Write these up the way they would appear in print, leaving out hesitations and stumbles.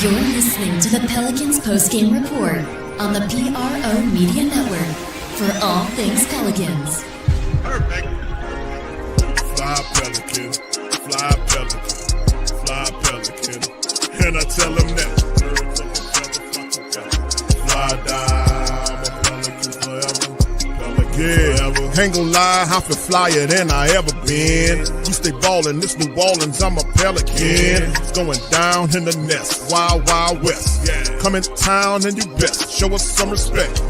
You're listening to the Pelicans Postgame Report on the PRO Media Network for all things Pelicans. Perfect. Fly Pelican, fly Pelican, fly Pelican. And I tell them that. Fly down, I'm a Pelican forever. Pelican forever. Ain't gon' lie, I feel flyer than I ever been. We stay ballin', this New Orleans, I'm a Pelican. It's going down in the nest, wild, wild west. Come in town and you best, show us some respect.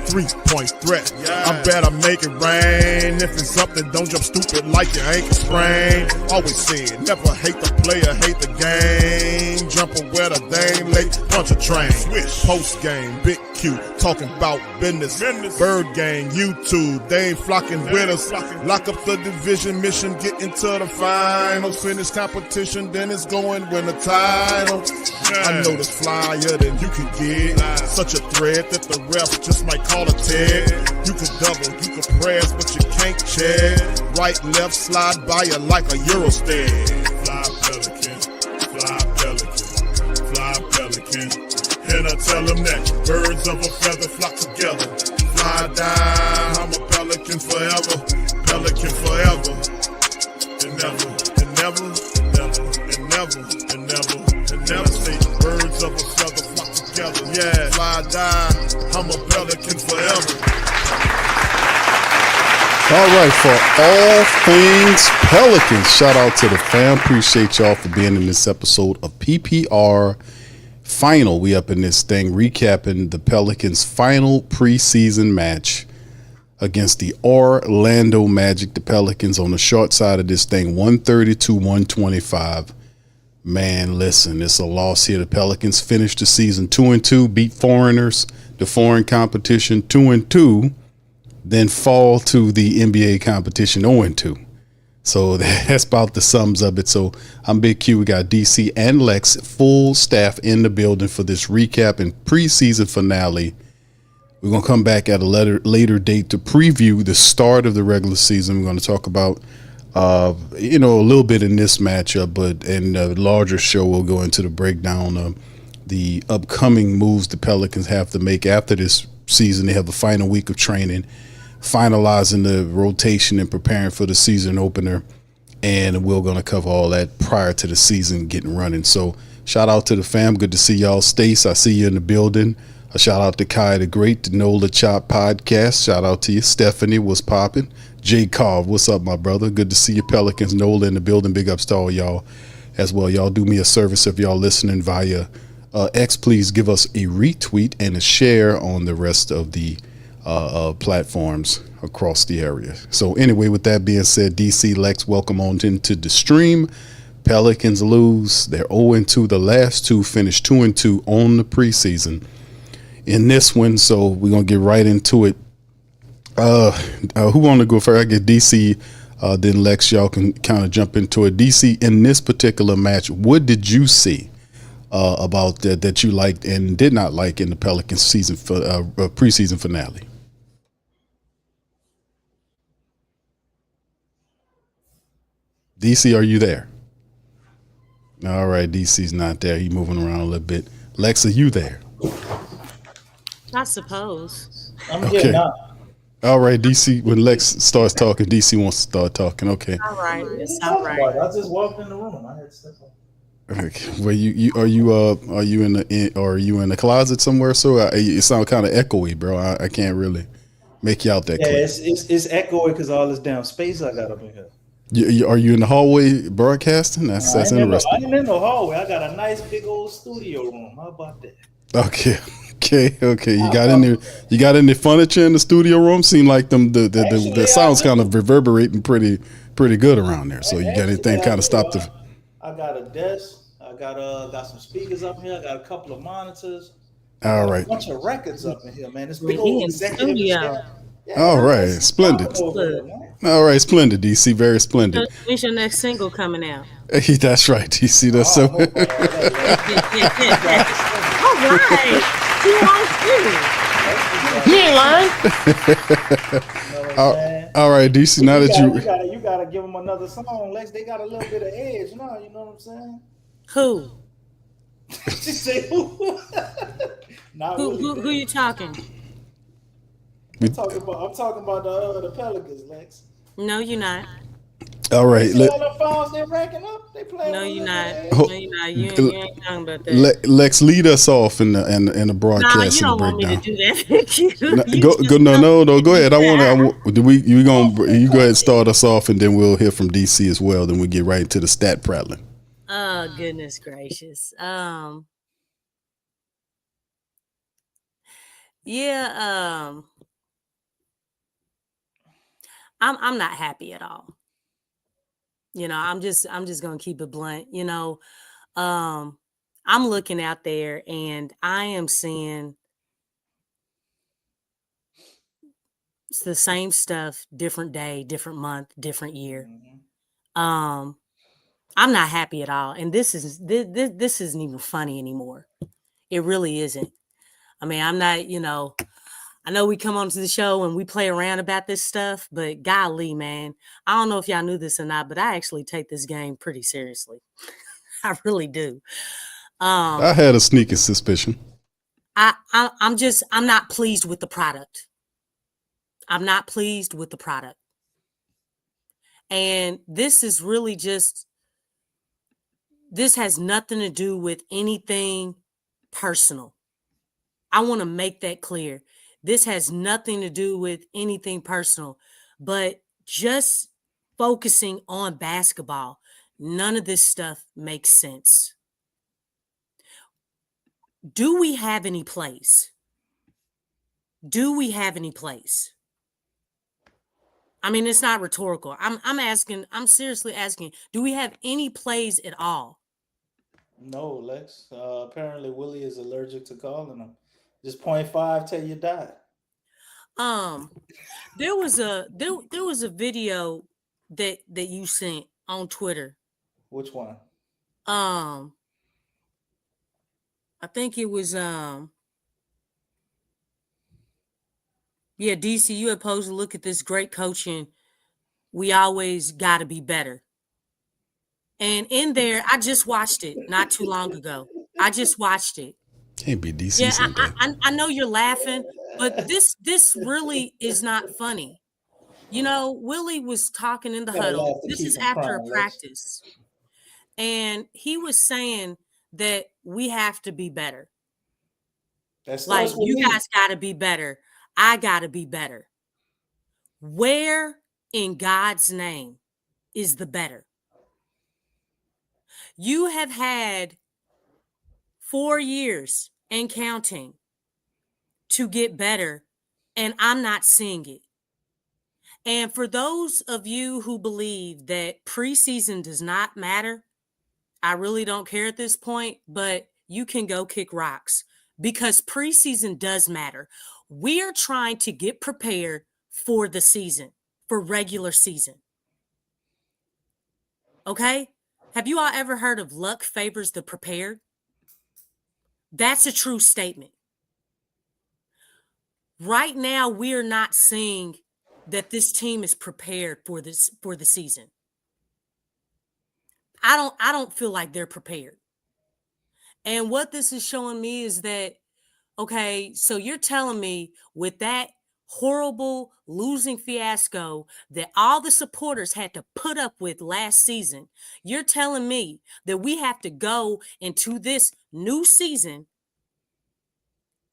3-point threat, I better make it rain. If it's something, don't jump stupid like your ankle sprain. Always saying, never hate the player, hate the game. Jumping where the dame late, punch a train. Post game, big Q, talking about business. Bird gang, YouTube, they ain't flocking with us. Lock up the division mission, get into the finals. Finish competition, then it's going win the title. I know this flyer than you can get. Such a threat that the ref just might call a tag. You could double, you could press, but you can't check. Right, left, slide by you like a Eurostep. Fly Pelican, fly Pelican, fly Pelican. And I tell them that birds of a feather flock together. Fly down, I'm a Pelican forever, Pelican forever. And never, and never, and never, and never, and never, and never say birds of a feather flock together. Yeah, fly down, I'm a Pelican forever. All right, for all things Pelicans, shout out to the fam. Appreciate y'all for being in this episode of PPR Final. We up in this thing recapping the Pelicans' final preseason match against the Orlando Magic. The Pelicans on the short side of this thing, 132-125. Man, listen, it's a loss here. The Pelicans finished the season 2-2, beat foreigners, the foreign competition 2-2, then fall to the NBA competition 0-2. So that's about the sums of it. So I'm Big Q. We got DC and Lex, full staff in the building for this recap and preseason finale. We're going to come back at a later date to preview the start of the regular season. We're going to talk about, a little bit in this matchup, but in a larger show, we'll go into the breakdown of the upcoming moves the Pelicans have to make after this season. They have the final week of training, finalizing the rotation and preparing for the season opener. And we're going to cover all that prior to the season getting running. So shout out to the fam. Good to see y'all. Stace, I see you in the building. A shout out to Kai the Great, the Nola Chop podcast. Shout out to you. Stephanie, what's popping? Jay Carv, what's up, my brother? Good to see you, Pelicans. Nola in the building. Big ups to all y'all as well. Y'all do me a service if y'all listening via X. Please give us a retweet and a share on the rest of the platforms across the area. So anyway, with that being said, DC, Lex, welcome on into the stream. Pelicans lose. They're 0-2. The last two finished 2-2 on the preseason in this one. So we're going to get right into it. Who want to go first? I get DC, then Lex, y'all can kind of jump into it. DC, in this particular match, what did you see about that you liked and did not like in the Pelicans season for preseason finale? DC, are you there? All right, DC's not there. He's moving around a little bit. Lex, are you there? I suppose. I'm here now. All right, DC, when Lex starts talking, DC wants to start talking. Okay. All right. It's all right. I just walked in the room. I had to step up. Okay. Well, are you in the closet somewhere? So it sounds kind of echoey, bro. I can't really make you out that clear. It's echoey because all this damn space I got up in here. Are you in the hallway broadcasting? That's interesting. I ain't in the hallway. I got a nice big old studio room. How about that? Okay. You got in there. You got any furniture in the studio room? Seem like the sounds kind of reverberating pretty good around there. So you got anything kind of stop the? I got a desk. I got some speakers up here. I got a couple of monitors. All right. A bunch of records up in here, man. It's big old executive studio. Yeah, all right, splendid. All right, splendid, DC, very splendid. When's your next single coming out? That's right, DC. That's so. All right. You ain't lying. All right, DC. Now that you gotta give them another song, Lex. They got a little bit of edge now. You know what I'm saying? Who? She said, "Who?" Not Willie Who Green. you talking? I'm talking about the Pelicans, Lex. No, you're not. All You right, see all the fouls they're racking up? They playing No, with a you're little not. head. No, you're not. You ain't talking about that. Lex, lead us off in the No, you broadcast and the don't want me to breakdown. do that. No, you go just no don't no want no me go to ahead. do that. You go ahead and start us off, and then we'll hear from DC as well. Then we get right into the stat prattling. Oh, goodness gracious. Yeah, I'm not happy at all. I'm just gonna keep it blunt. I'm looking out there and I am seeing it's the same stuff, different day, different month, different year. I'm not happy at all, and this isn't even funny anymore. It really isn't. I mean, I'm not. I know we come onto the show and we play around about this stuff, but golly, man, I don't know if y'all knew this or not, but I actually take this game pretty seriously. I really do. I had a sneaking suspicion. I'm not pleased with the product. I'm not pleased with the product. And this is really this has nothing to do with anything personal. I want to make that clear. This has nothing to do with anything personal, but just focusing on basketball. None of this stuff makes sense. Do we have any plays? Do we have any plays? I mean, it's not rhetorical. I'm seriously asking, do we have any plays at all? No, Lex. Apparently, Willie is allergic to calling them. Just 0.5 till you die. There was a video that you sent on Twitter. Which one? I think it was DC, you had posed to look at this great coaching. We always got to be better. And in there, I just watched it not too long ago. I just watched it. Can't be DC. Yeah, I know you're laughing, but this really is not funny. Willie was talking in the Gotta huddle. laugh to This keep is from after a crying, Lex. practice. And he was saying that we have to be better. That Like, starts with you me. guys got to be better. I got to be better. Where in God's name is the better? You have had 4 years and counting to get better, and I'm not seeing it. And for those of you who believe that preseason does not matter, I really don't care at this point, but you can go kick rocks because preseason does matter. We are trying to get prepared for the season, for regular season. Okay? Have you all ever heard of luck favors the prepared? That's a true statement. Right now, we are not seeing that this team is prepared for the season. I don't feel like they're prepared. And what this is showing me is that, okay, so you're telling me with that horrible losing fiasco that all the supporters had to put up with last season, you're telling me that we have to go into this new season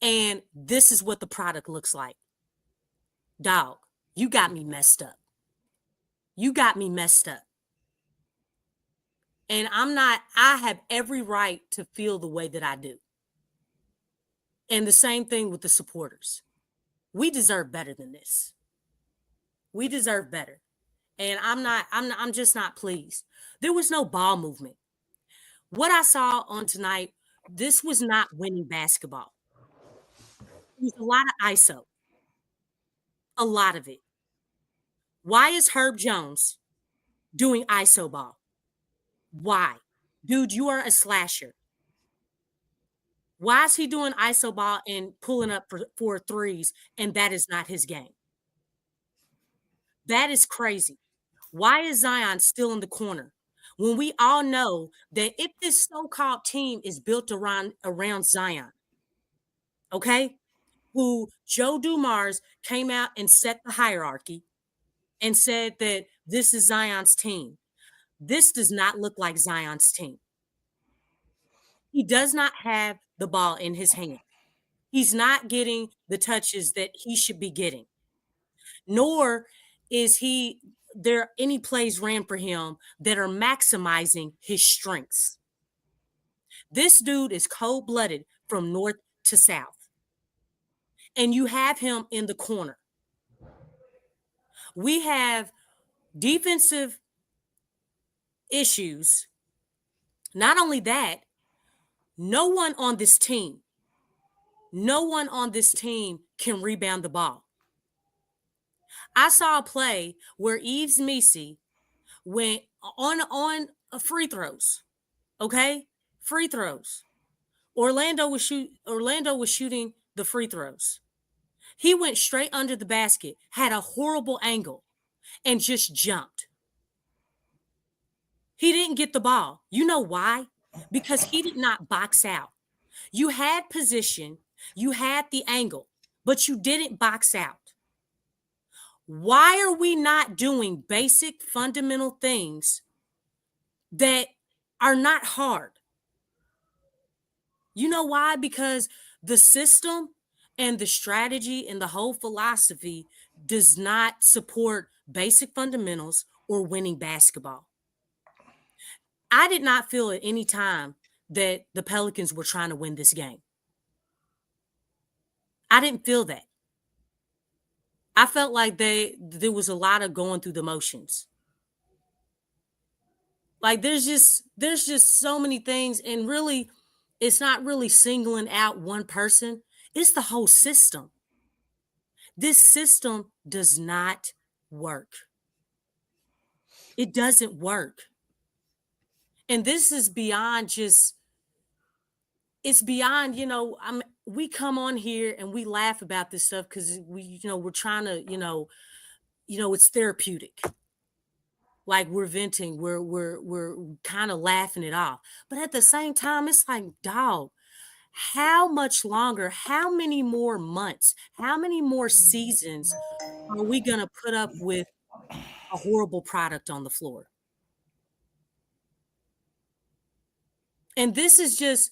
and this is what the product looks like. Dog, you got me messed up. You got me messed up. And I have every right to feel the way that I do. And the same thing with the supporters. We deserve better than this. We deserve better. And I'm just not pleased. There was no ball movement. What I saw on tonight, this was not winning basketball. It was a lot of ISO. A lot of it. Why is Herb Jones doing ISO ball? Why? Dude, you are a slasher. Why is he doing ISO ball and pulling up for threes, and that is not his game? That is crazy. Why is Zion still in the corner? when we all know that if this so-called team is built around Zion, okay, who Joe Dumars came out and set the hierarchy and said that this is Zion's team. This does not look like Zion's team. He does not have the ball in his hand. He's not getting the touches that he should be getting. Nor is there any plays ran for him that are maximizing his strengths. This dude is cold-blooded from north to south. And you have him in the corner. We have defensive issues. Not only that, no one on this team can rebound the ball. I saw a play where Yves Messi went on free throws. Okay? Free throws. Orlando was shooting the free throws. He went straight under the basket, had a horrible angle, and just jumped. He didn't get the ball. You know why? Because he did not box out. You had position, you had the angle, but you didn't box out. Why are we not doing basic fundamental things that are not hard? You know why? Because the system and the strategy and the whole philosophy does not support basic fundamentals or winning basketball. I did not feel at any time that the Pelicans were trying to win this game. I didn't feel that. I felt like there was a lot of going through the motions. Like there's just so many things, and really, it's not really singling out one person. It's the whole system. This system does not work. It doesn't work. And this is beyond just, it's beyond, we come on here and we laugh about this stuff because we're trying to, it's therapeutic. Like we're venting, we're kind of laughing it off. But at the same time, it's like, dog, how much longer, how many more months, how many more seasons are we going to put up with a horrible product on the floor? And this is just,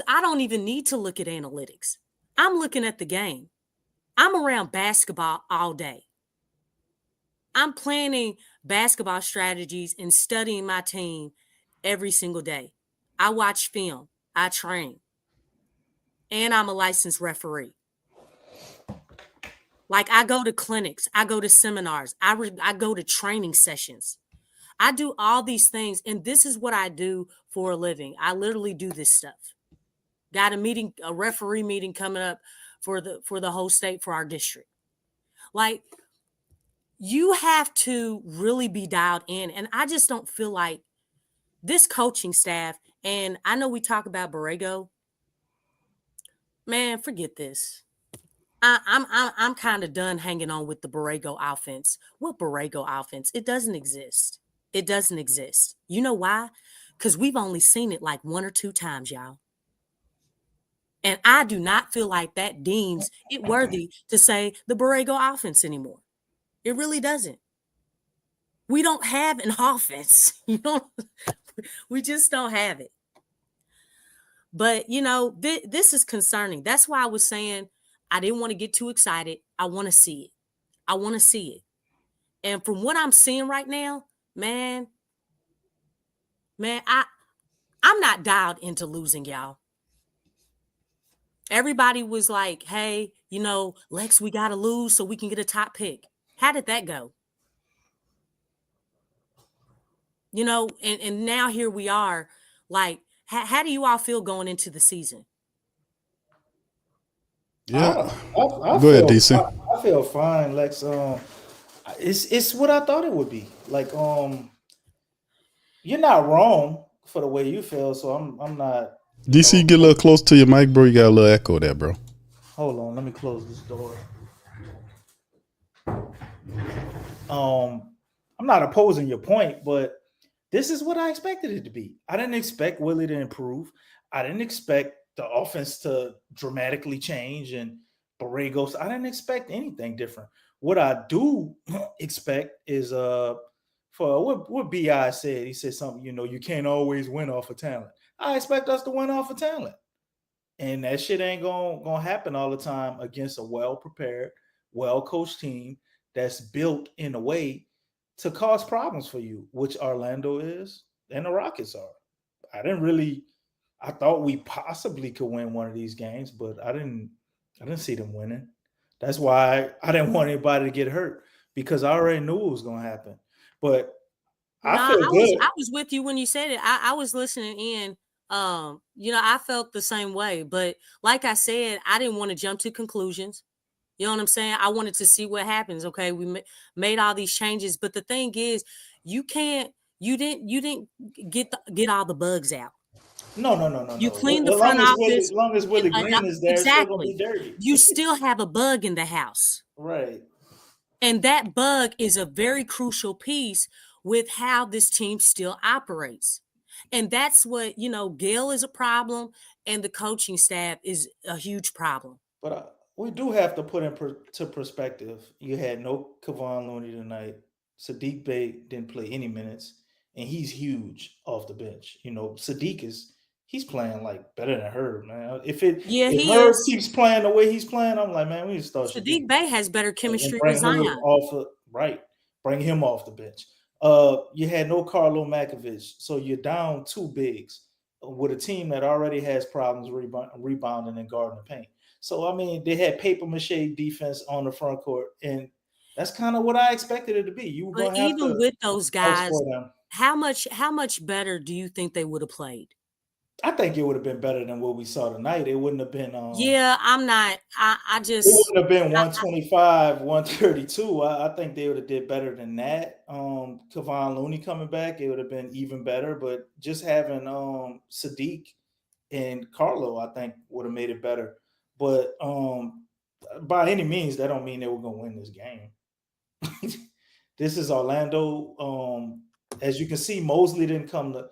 I don't even need to look at analytics. I'm looking at the game. I'm around basketball all day. I'm planning basketball strategies and studying my team every single day. I watch film. I train. And I'm a licensed referee. Like I go to clinics. I go to seminars. I go to training sessions. I do all these things, and this is what I do for a living. I literally do this stuff. Got a referee meeting coming up for the whole state, for our district. Like, you have to really be dialed in, and I just don't feel like this coaching staff, and I know we talk about Borrego. Man, forget this. I'm kind of done hanging on with the Borrego offense. What Borrego offense? It doesn't exist. It doesn't exist. You know why? Because we've only seen it like 1 or 2 times, y'all. And I do not feel like that deems it worthy to say the Borrego offense anymore. It really doesn't. We don't have an offense. We just don't have it. But, this is concerning. That's why I was saying I didn't want to get too excited. I want to see it. I want to see it. And from what I'm seeing right now, man, I'm not dialed into losing, y'all. Everybody was like, hey, Lex, we got to lose so we can get a top pick. How did that go? And now here we are. Like, how do you all feel going into the season? Yeah. I Go ahead, DC. I feel fine, Lex. It's what I thought it would be. Like, you're not wrong for the way you feel, so I'm not. DC, get a little close to your mic, bro. You got a little echo there, bro. Hold on, let me close this door. I'm not opposing your point, but this is what I expected it to be. I didn't expect Willie to improve. I didn't expect the offense to dramatically change and Borregos. I didn't expect anything different. What I do expect is for what BI said. He said something, you can't always win off of talent. I expect us to win off of talent. And that shit ain't gonna happen all the time against a well-prepared, well-coached team that's built in a way to cause problems for you, which Orlando is and the Rockets are. I thought we possibly could win one of these games, but I didn't see them winning. That's why I didn't want anybody to get hurt because I already knew it was gonna happen. But I feel good. I was with you when you said it. I was listening in. I felt the same way, but like I said, I didn't want to jump to conclusions. You know what I'm saying? I wanted to see what happens. Okay, we made all these changes, but the thing is, you didn't get all the bugs out. No. You cleaned the front office. As long as Willie Green is there, exactly. It's still gonna be dirty. You still have a bug in the house, right? And that bug is a very crucial piece with how this team still operates. And that's what, Gail is a problem and the coaching staff is a huge problem. But we do have to put into perspective. You had no Kevon Looney tonight. Sadiq Bey didn't play any minutes, and he's huge off the bench. Sadiq he's playing like better than Herb, man. If Herb keeps playing the way he's playing, I'm like, man, we need to start Sadiq Bey has better chemistry with Zion. Bring him off the bench. You had no Carlo Makovich, so you're down two bigs with a team that already has problems rebounding and guarding the paint. So, I mean, they had paper mache defense on the front court, and that's kind of what I expected it to be. You were going to have even with those guys, how much better do you think they would have played? I think it would have been better than what we saw tonight. It wouldn't have been. I'm not. I just. It wouldn't have been 125, 132. I think they would have did better than that. Kevon Looney coming back, it would have been even better. But just having Sadiq and Carlo, I think would have made it better. But by any means, that don't mean they were going to win this game. This is Orlando. As you can see, Mosley ain't come to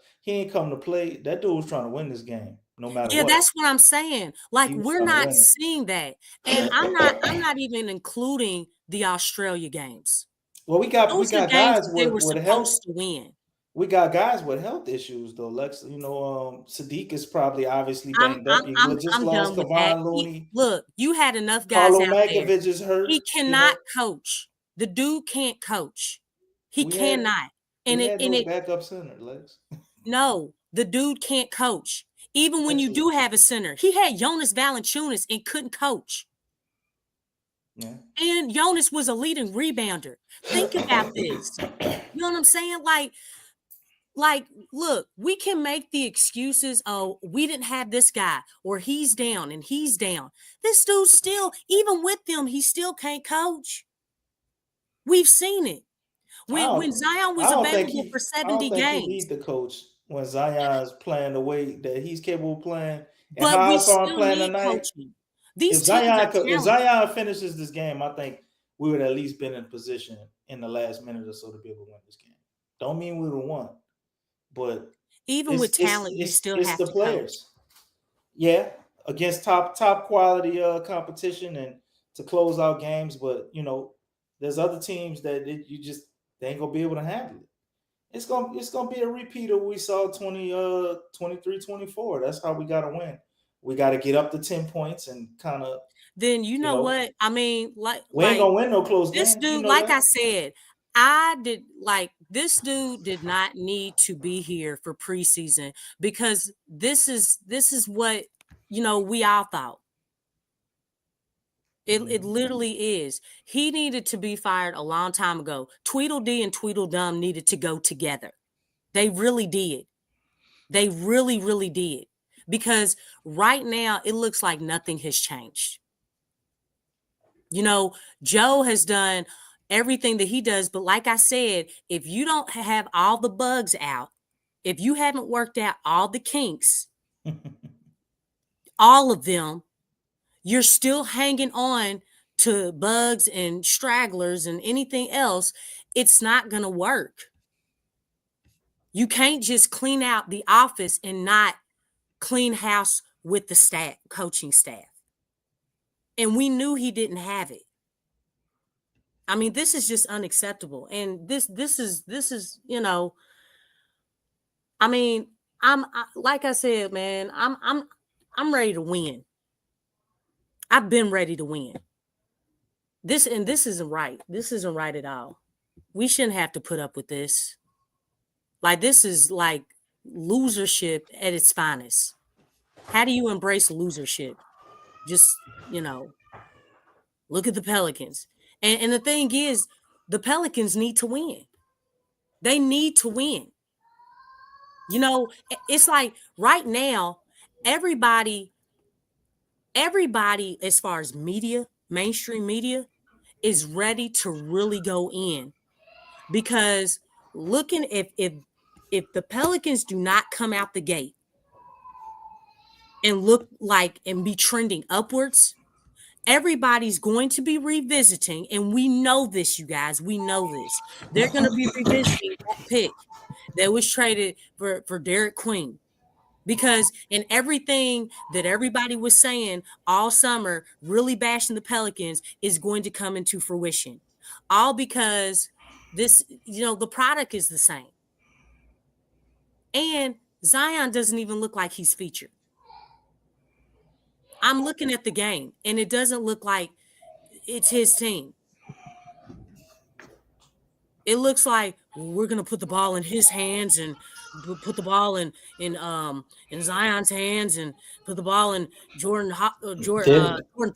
play. That dude was trying to win this game, no matter what. Yeah, that's what I'm saying. Like, we're not seeing that. And I'm not even including the Australia games. Well, we got guys they were supposed to win. We got guys with health issues though. Lexxah, Sadiq is probably obviously banged up. I'm done with that. Looney. Look, you had enough guys Carlo out Makovich there. Is hurt. He cannot coach. The dude can't coach. He cannot. Backup center, Lex. No, the dude can't coach. Even when you do have a center, he had Jonas Valanciunas and couldn't coach. Yeah. And Jonas was a leading rebounder. Think about this. You know what I'm saying? Like, look, we can make the excuses. Oh, we didn't have this guy, or he's down and he's down. This dude still, even with them, he still can't coach. We've seen it. When Zion was available for 70 games. He needs the coach when Zion's playing the way that he's capable of playing. And but how we I saw him still playing need tonight. Coaching. If Zion finishes this game, I think we would at least been in position in the last minute or so to be able to win this game. Don't mean we would have won, but even with talent, you still have the to players. Coach. Yeah, against top quality competition and to close out games, but there's other teams that they ain't gonna be able to handle it. It's gonna be a repeat of what we saw 23-24. That's how we gotta win. We gotta get up to 10 points and kind of. Then you know what I mean. We ain't gonna win no close games. This dude, I said, this dude did not need to be here for preseason because this is what we all thought. It literally is. He needed to be fired a long time ago. Tweedledee and Tweedledum needed to go together. They really did. They really, really did. Because right now, it looks like nothing has changed. Joe has done everything that he does. But like I said, if you don't have all the bugs out, if you haven't worked out all the kinks, all of them, you're still hanging on to bugs and stragglers and anything else. it's not going to work. You can't just clean out the office and not clean house with the staff, coaching staff. And we knew he didn't have it. I mean, this is just unacceptable. And this is, you know, I mean, like I said, man, I'm ready to win. I've been ready to win. This isn't right. This isn't right at all. We shouldn't have to put up with this. Like, this is like losership at its finest. How do you embrace losership? Just, you know, look at the Pelicans. And the thing is, the Pelicans need to win. They need to win. You know, it's like right now, everybody, as far as media, mainstream media, is ready to really go in. Because looking, if the Pelicans do not come out the gate and look like and be trending upwards, everybody's going to be revisiting, and we know this, you guys. We know this. They're going to be revisiting that pick that was traded for Derek Queen. Because in everything that everybody was saying all summer, really bashing the Pelicans, is going to come into fruition. All because this, you know, the product is the same. And Zion doesn't even look like he's featured. I'm looking at the game, and it doesn't look like it's his team. It looks like we're gonna put the ball in his hands and put the ball in Zion's hands and put the ball in Jordan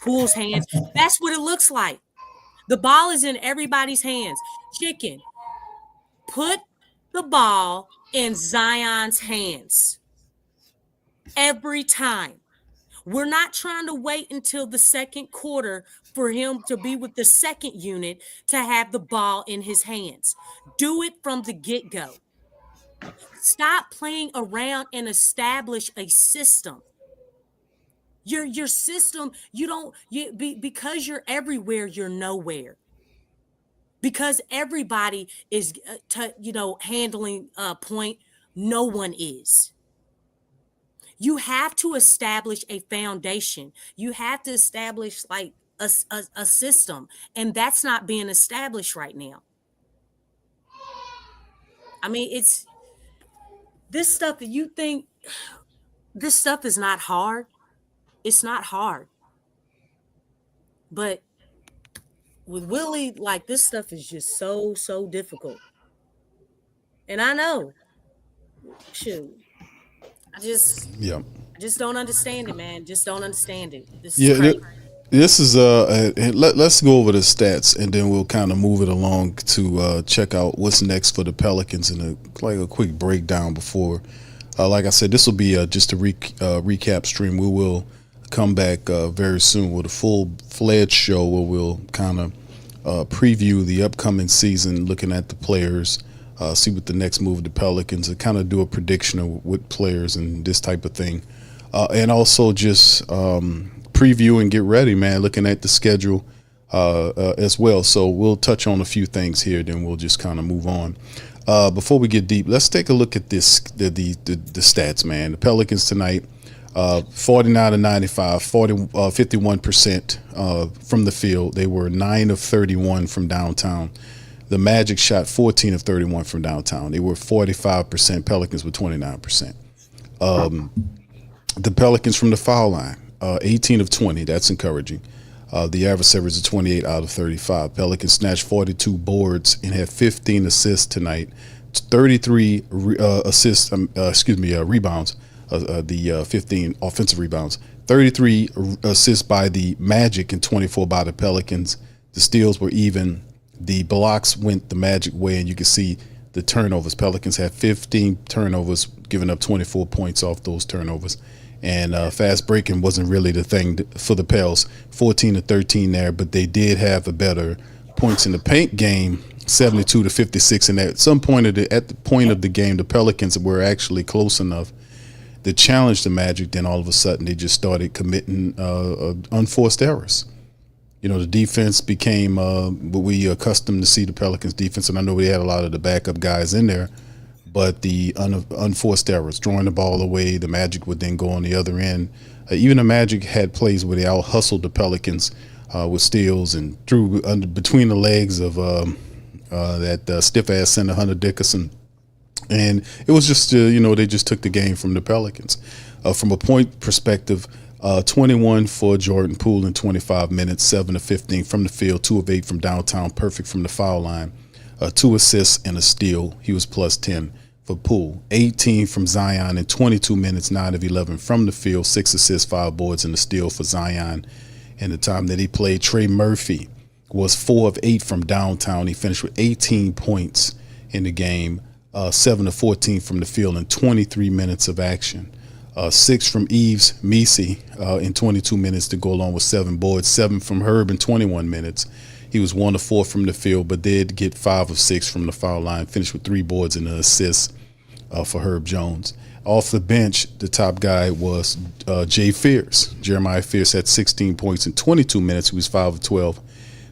Poole's hands. That's what it looks like. The ball is in everybody's hands. Chicken, put the ball in Zion's hands every time. We're not trying to wait until the second quarter for him to be with the second unit to have the ball in his hands. Do it from the get-go. Stop playing around and establish a system. Your system, because you're everywhere, you're nowhere. Because everybody is, handling a point, no one is. You have to establish a foundation. You have to establish like a system, and that's not being established right now. I mean, it's this stuff that you think this stuff is not hard. It's not hard. But with Willie, like, this stuff is just so difficult. And I know. Shoot. I just don't understand it, man. Just don't understand it. This is crazy. This is let's go over the stats, and then we'll kind of move it along to check out what's next for the Pelicans and a quick breakdown before. Like I said, this will be just a recap stream. We will come back very soon with a full-fledged show where we'll kind of preview the upcoming season, looking at the players. See what the next move of the Pelicans, and kind of do a prediction of what players and this type of thing. And also just preview and get ready, man, looking at the schedule as well. So we'll touch on a few things here, then we'll just kind of move on. Before we get deep, let's take a look at the stats, man. The Pelicans tonight, 49-95, 51% from the field. They were 9 of 31 from downtown. The Magic shot 14 of 31 from downtown. They were 45%. Pelicans were 29%. The Pelicans from the foul line, 18 of 20. That's encouraging. The average average is 28 out of 35. Pelicans snatched 42 boards and had 15 assists tonight. 33 rebounds. The 15 offensive rebounds. 33 assists by the Magic and 24 by the Pelicans. The steals were even. The blocks went the Magic way, and you can see the turnovers. Pelicans had 15 turnovers, giving up 24 points off those turnovers. And fast breaking wasn't really the thing for the Pels. 14 to 13 there, but they did have a better points in the paint game, 72 to 56. And at some point at the point of the game, the Pelicans were actually close enough to challenge the Magic. Then all of a sudden, they just started committing unforced errors. The defense became what we accustomed to see the Pelicans defense, and I know we had a lot of the backup guys in there, but the unforced errors, throwing the ball away, the Magic would then go on the other end. Even the Magic had plays where they out-hustled the Pelicans with steals and threw between the legs of that stiff-ass center Hunter Dickinson. And it was just, they just took the game from the Pelicans. From a point perspective, 21 for Jordan Poole in 25 minutes, 7 of 15 from the field, 2 of 8 from downtown, perfect from the foul line, 2 assists and a steal. He was plus 10 for Poole. 18 from Zion in 22 minutes, 9 of 11 from the field, 6 assists, 5 boards, and a steal for Zion. In the time that he played, Trey Murphy was 4 of 8 from downtown. He finished with 18 points in the game, 7 of 14 from the field in 23 minutes of action. 6 from Yves Misi in 22 minutes to go along with 7 boards, 7 from Herb in 21 minutes. He was 1 of 4 from the field, but did get 5 of 6 from the foul line, finished with 3 boards and an assist for Herb Jones. Off the bench, the top guy was Jay Fierce. Jeremiah Fierce had 16 points in 22 minutes. He was 5 of 12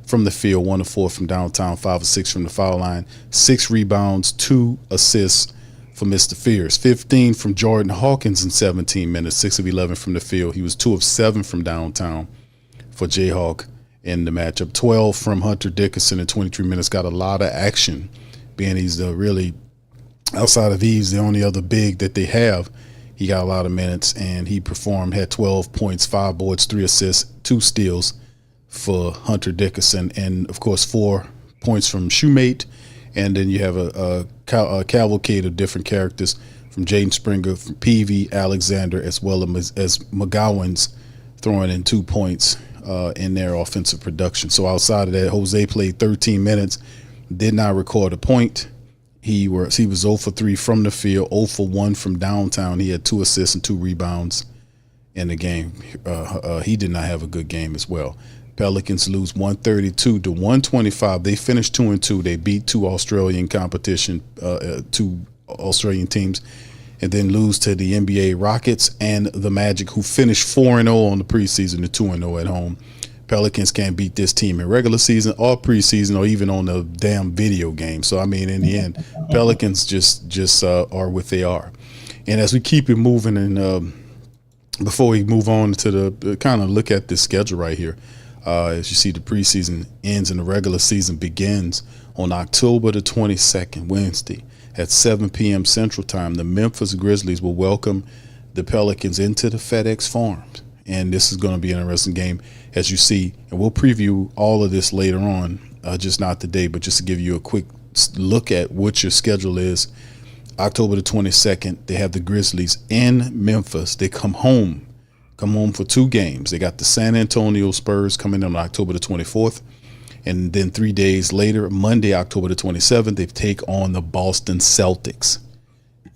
from the field, 1 of 4 from downtown, 5 of 6 from the foul line, 6 rebounds, 2 assists for Mr. Fierce. 15 from Jordan Hawkins in 17 minutes, 6 of 11 from the field. He was 2 of 7 from downtown for Jayhawk in the matchup. 12 from Hunter Dickinson in 23 minutes, got a lot of action, being he's really, outside of Yves, the only other big that they have. He got a lot of minutes, and he performed, had 12 points, 5 boards, 3 assists, 2 steals for Hunter Dickinson, and, of course, 4 points from Shoemate. And then you have a cavalcade of different characters from Jaden Springer, from Peavy, Alexander, as well as McGowan's throwing in 2 points in their offensive production. So outside of that, Jose played 13 minutes, did not record a point. He was 0 for 3 from the field, 0 for 1 from downtown. He had 2 assists and 2 rebounds in the game. He did not have a good game as well. Pelicans lose 132 to 125. They finished 2-2. They beat 2 Australian teams, and then lose to the NBA Rockets and the Magic, who finished 4-0 on the preseason to 2-0 at home. Pelicans can't beat this team in regular season or preseason or even on the damn video game. So, I mean, in the end, Pelicans just are what they are. And as we keep it moving, and before we move on to the kind of look at this schedule right here, as you see, the preseason ends and the regular season begins on October the 22nd, Wednesday, at 7 p.m. Central Time. The Memphis Grizzlies will welcome the Pelicans into the FedEx Farms. And this is going to be an interesting game, as you see. And we'll preview all of this later on, just not today, but just to give you a quick look at what your schedule is. October the 22nd, they have the Grizzlies in Memphis. They come home for 2 games. They got the San Antonio Spurs coming in on October the 24th. And then 3 days later, Monday, October the 27th, they take on the Boston Celtics.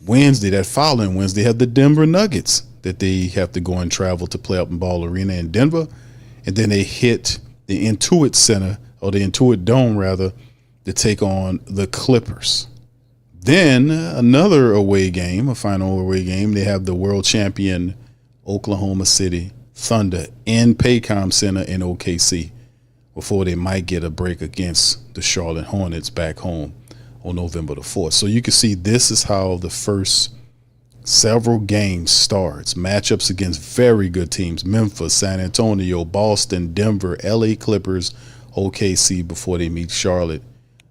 Wednesday, that following Wednesday, they have the Denver Nuggets that they have to go and travel to play up in Ball Arena in Denver. And then they hit the Intuit Center, or the Intuit Dome, rather, to take on the Clippers. Then another away game, a final away game. They have the world champion Oklahoma City Thunder in Paycom Center in OKC before they might get a break against the Charlotte Hornets back home on November the 4th. So you can see this is how the first several games starts. Matchups against very good teams: Memphis, San Antonio, Boston, Denver, LA Clippers, OKC, before they meet Charlotte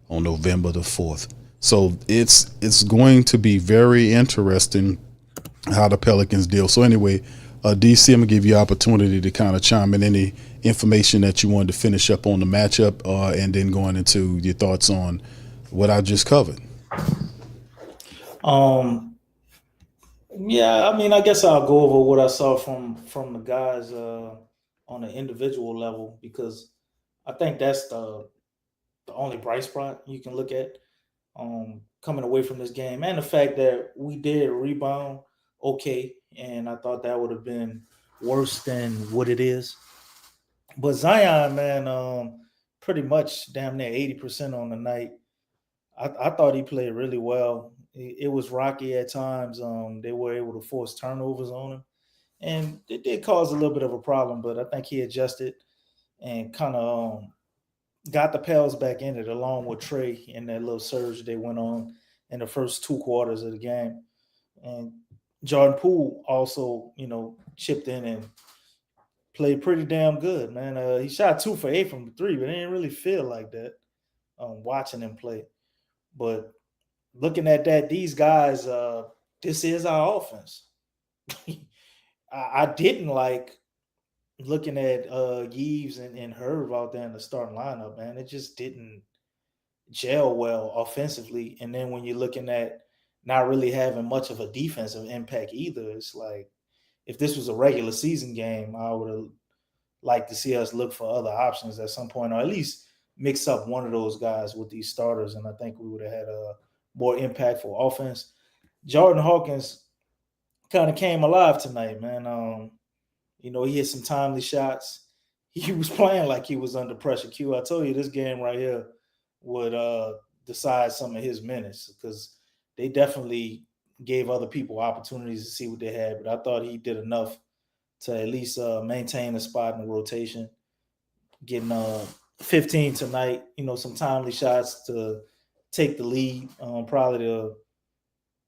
on November the 4th. So it's going to be very interesting how the Pelicans deal. So anyway, DC, I'm going to give you an opportunity to kind of chime in any information that you wanted to finish up on the matchup, and then going into your thoughts on what I just covered. Yeah, I mean, I guess I'll go over what I saw from the guys on an individual level, because I think that's the only bright spot you can look at coming away from this game, and the fact that we did rebound okay, and I thought that would have been worse than what it is. But Zion, man, pretty much damn near 80% on the night. I thought he played really well. It was rocky at times. They were able to force turnovers on him, and it did cause a little bit of a problem, but I think he adjusted. and kind of got the Pels back in it along with Trey in that little surge they went on in the first 2 quarters of the game. And Jordan Poole also, chipped in and played pretty damn good, man. He shot 2 for 8 from 3, but it didn't really feel like that watching him play. But looking at that, these guys, this is our offense. I didn't like looking at Yves and Herb out there in the starting lineup, man. It just didn't gel well offensively. And then when you're looking at not really having much of a defensive impact either, it's like if this was a regular season game, I would have liked to see us look for other options at some point, or at least mix up one of those guys with these starters, and I think we would have had a more impactful offense. Jordan Hawkins kind of came alive tonight, man. He hit some timely shots. He was playing like he was under pressure. Q, I told you this game right here would decide some of his minutes, because they definitely gave other people opportunities to see what they had, but I thought he did enough to at least maintain a spot in the rotation, getting 15 tonight, some timely shots to take the lead. Probably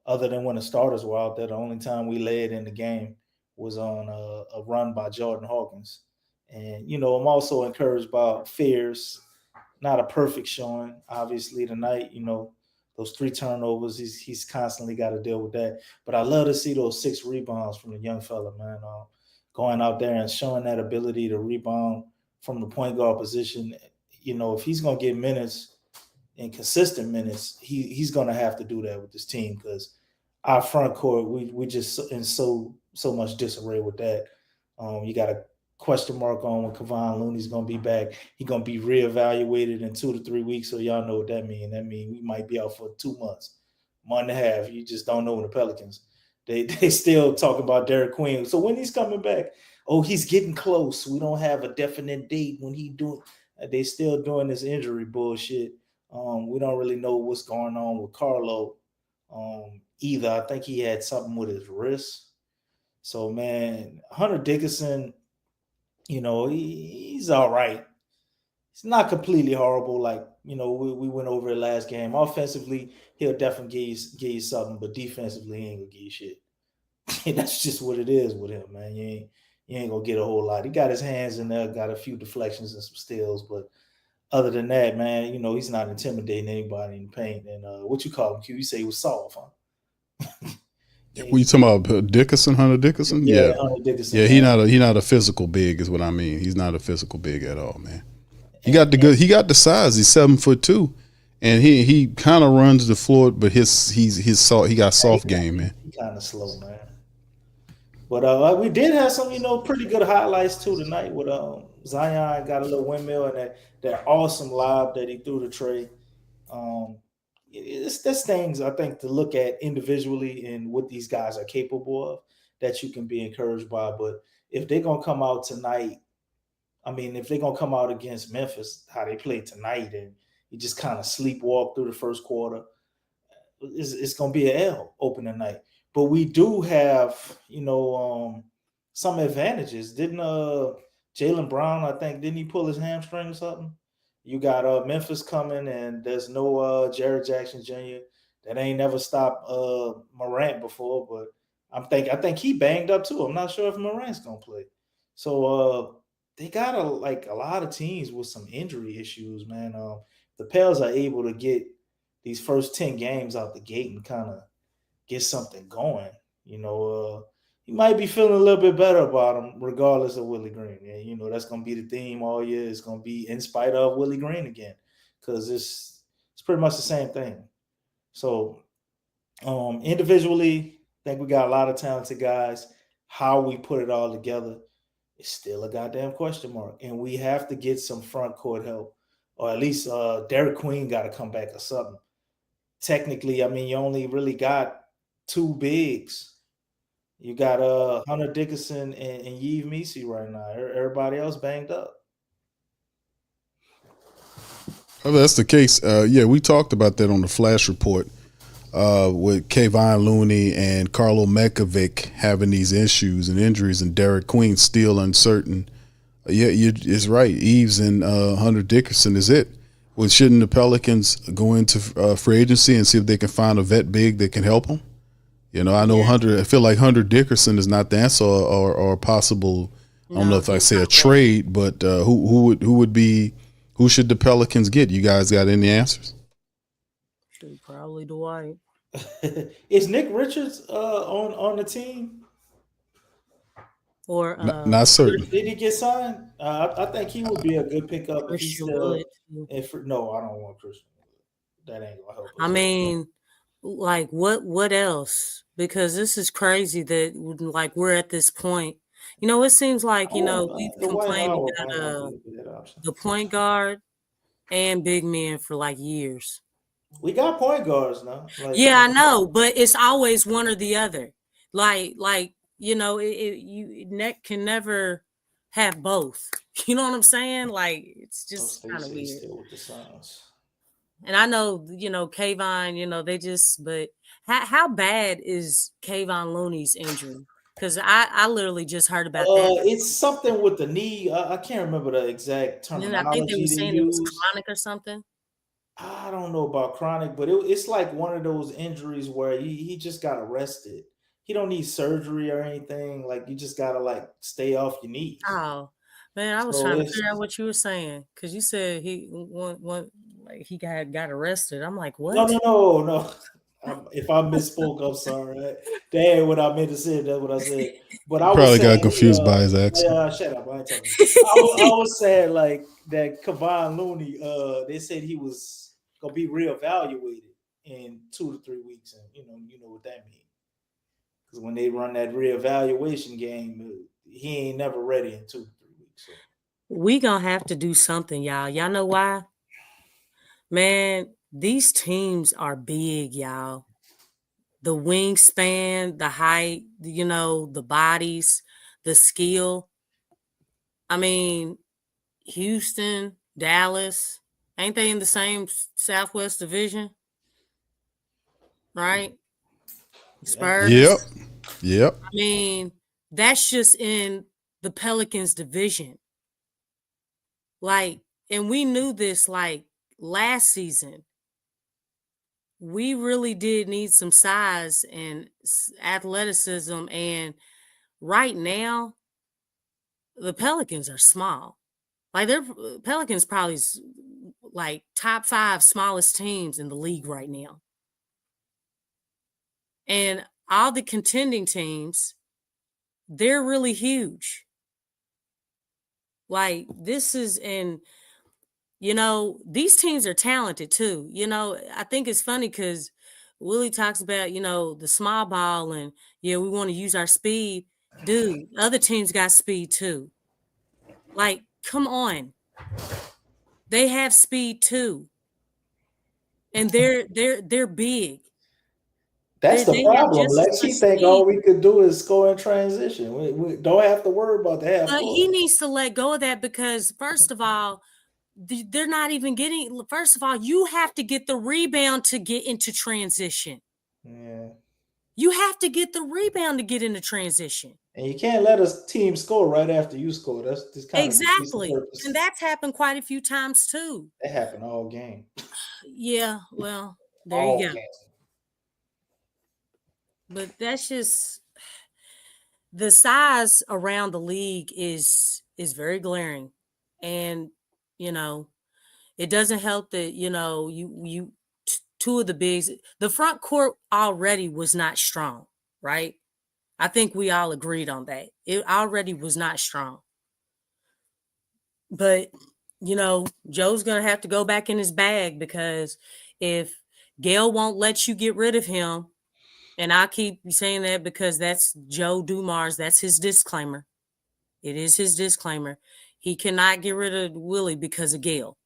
other than when the starters were out there, the only time we led in the game was on a run by Jordan Hawkins. And, I'm also encouraged by Fears. Not a perfect showing, obviously, tonight. Those 3 turnovers, he's constantly got to deal with that. But I love to see those 6 rebounds from the young fella, man. Going out there and showing that ability to rebound from the point guard position. If he's going to get minutes and consistent minutes, he's going to have to do that with this team, because our front court, we just in so much disarray with that. You got a question mark on when Kevon Looney's going to be back. He's going to be reevaluated in 2 to 3 weeks, so y'all know what that means. That means we might be out for 2 months, month and a half. You just don't know when the Pelicans. They still talk about Derek Queen. So when he's coming back, he's getting close. We don't have a definite date when he doing. They still doing this injury bullshit. We don't really know what's going on with Carlo either. I think he had something with his wrist. So, man, Hunter Dickinson, he's all right. It's not completely horrible. Like, we went over it last game. Offensively, he'll definitely give you something, but defensively, he ain't going to give you shit. That's just what it is with him, man. You ain't going to get a whole lot. He got his hands in there, got a few deflections and some steals, but other than that, man, he's not intimidating anybody in the paint. And what you call him, Q? You say he was soft, huh? What you talking about, Dickinson, Hunter Dickinson? Yeah, Hunter Dickinson. Yeah, he not a physical big, is what I mean. He's not a physical big at all, man. He got the size. He's 7'2", and he kind of runs the floor, but he got soft game, man. He kind of slow, man. But we did have some, pretty good highlights too tonight. With Zion got a little windmill and that awesome lob that he threw to Trey. There's things I think to look at individually and what these guys are capable of that you can be encouraged by. But if they're gonna come out tonight, if they're gonna come out against Memphis, how they played tonight, and you just kind of sleepwalk through the first quarter, it's gonna be an L opening night. But we do have, some advantages. Didn't Jaylen Brown, I think, didn't he pull his hamstring or something? You got Memphis coming, and there's no Jared Jackson Jr. That ain't never stopped Morant before, but I think he banged up too. I'm not sure if Morant's gonna play. So they got a lot of teams with some injury issues, man. The Pels are able to get these first 10 games out the gate and kind of get something going. You might be feeling a little bit better about him, regardless of Willie Green. And, that's going to be the theme all year. It's going to be in spite of Willie Green again, because it's pretty much the same thing. So individually, I think we got a lot of talented guys. How we put it all together is still a goddamn question mark. And we have to get some front court help, or at least Derek Queen got to come back or something. Technically, you only really got 2 bigs. You got Hunter Dickinson and Yves Missi right now. Everybody else banged up. If that's the case, we talked about that on the Flash Report with Kevon Looney and Karlo Mekovic having these issues and injuries, and Derek Queen still uncertain Yeah, it's right. Eves and Hunter Dickerson is it. Well, shouldn't the Pelicans go into free agency and see if they can find a vet big that can help them? You know, I know Hunter. I feel like Hunter Dickerson is not the answer, or possible. I don't know if I say a trade, but who should the Pelicans get? You guys got any answers? Probably Dwight. Is Nick Richards on the team? Or Not certain. Did he get signed? I think he would be a good pickup if he's still. No, I don't want Christian. That ain't gonna help us. I mean, like what else? Because this is crazy that like we're at this point. You know, it seems like we've complained about the point guard and big men for like years. We got point guards now. Yeah, I know, but it's always one or the other. Like you know, you can never have both. You know what I'm saying? Like it's just kind of weird. Still with the Suns. And I know, you know, Kayvon, you know, but how bad is Kayvon Looney's injury? Because I literally just heard about that. It's something with the knee. I can't remember the exact terminology. I think they were saying it was chronic or something. I don't know about chronic, but it's like one of those injuries where he just got arrested. He don't need surgery or anything. Like you just gotta like stay off your knees. Oh man, I was trying to figure out what you were saying because you said he got arrested. I'm like, what? No. If I misspoke, I'm sorry. That ain't what I meant to say. That's what I said. But I probably got confused by his accent. Yeah, shut up. I ain't talking. I was saying like that. Kayvon Looney. They said he was gonna be reevaluated in 2 to 3 weeks, and you know what that means. Because when they run that reevaluation game, he ain't never ready in 2 to 3 weeks. So. We gonna have to do something, y'all. Y'all know why? Man, these teams are big, y'all. The wingspan, the height, you know, the bodies, the skill. I mean, Houston, Dallas, ain't they in the same Southwest Division? Right? Spurs. Yep. I mean, that's just in the Pelicans division. Like, and we knew this like last season. We really did need some size and athleticism. And right now, the Pelicans are small. Like their Pelicans probably like top 5 smallest teams in the league right now. And all the contending teams, they're really huge. Like this is you know, these teams are talented too. You know, I think it's funny because Willie talks about, you know, the small ball and, we want to use our speed. Dude, other teams got speed too. Like, come on. They have speed too. And they're big. That's the problem. Lexxah think all we could do is score in transition. We don't have to worry about that. But he needs to let go of that because, first of all, they're not even getting. First of all, you have to get the rebound to get into transition. Yeah. You have to get the rebound to get into transition. And you can't let a team score right after you score. That's just kind exactly. And that's happened quite a few times too. That happened all game. Yeah, well, there you go. Game. But that's just the size around the league is very glaring. And, you know, it doesn't help that, you know, you two of the bigs, the front court already was not strong, right? I think we all agreed on that. It already was not strong. But, you know, Joe's going to have to go back in his bag because if Gail won't let you get rid of him, and I keep saying that because that's Joe Dumars, that's his disclaimer. It is his disclaimer. He cannot get rid of Willie because of Gail.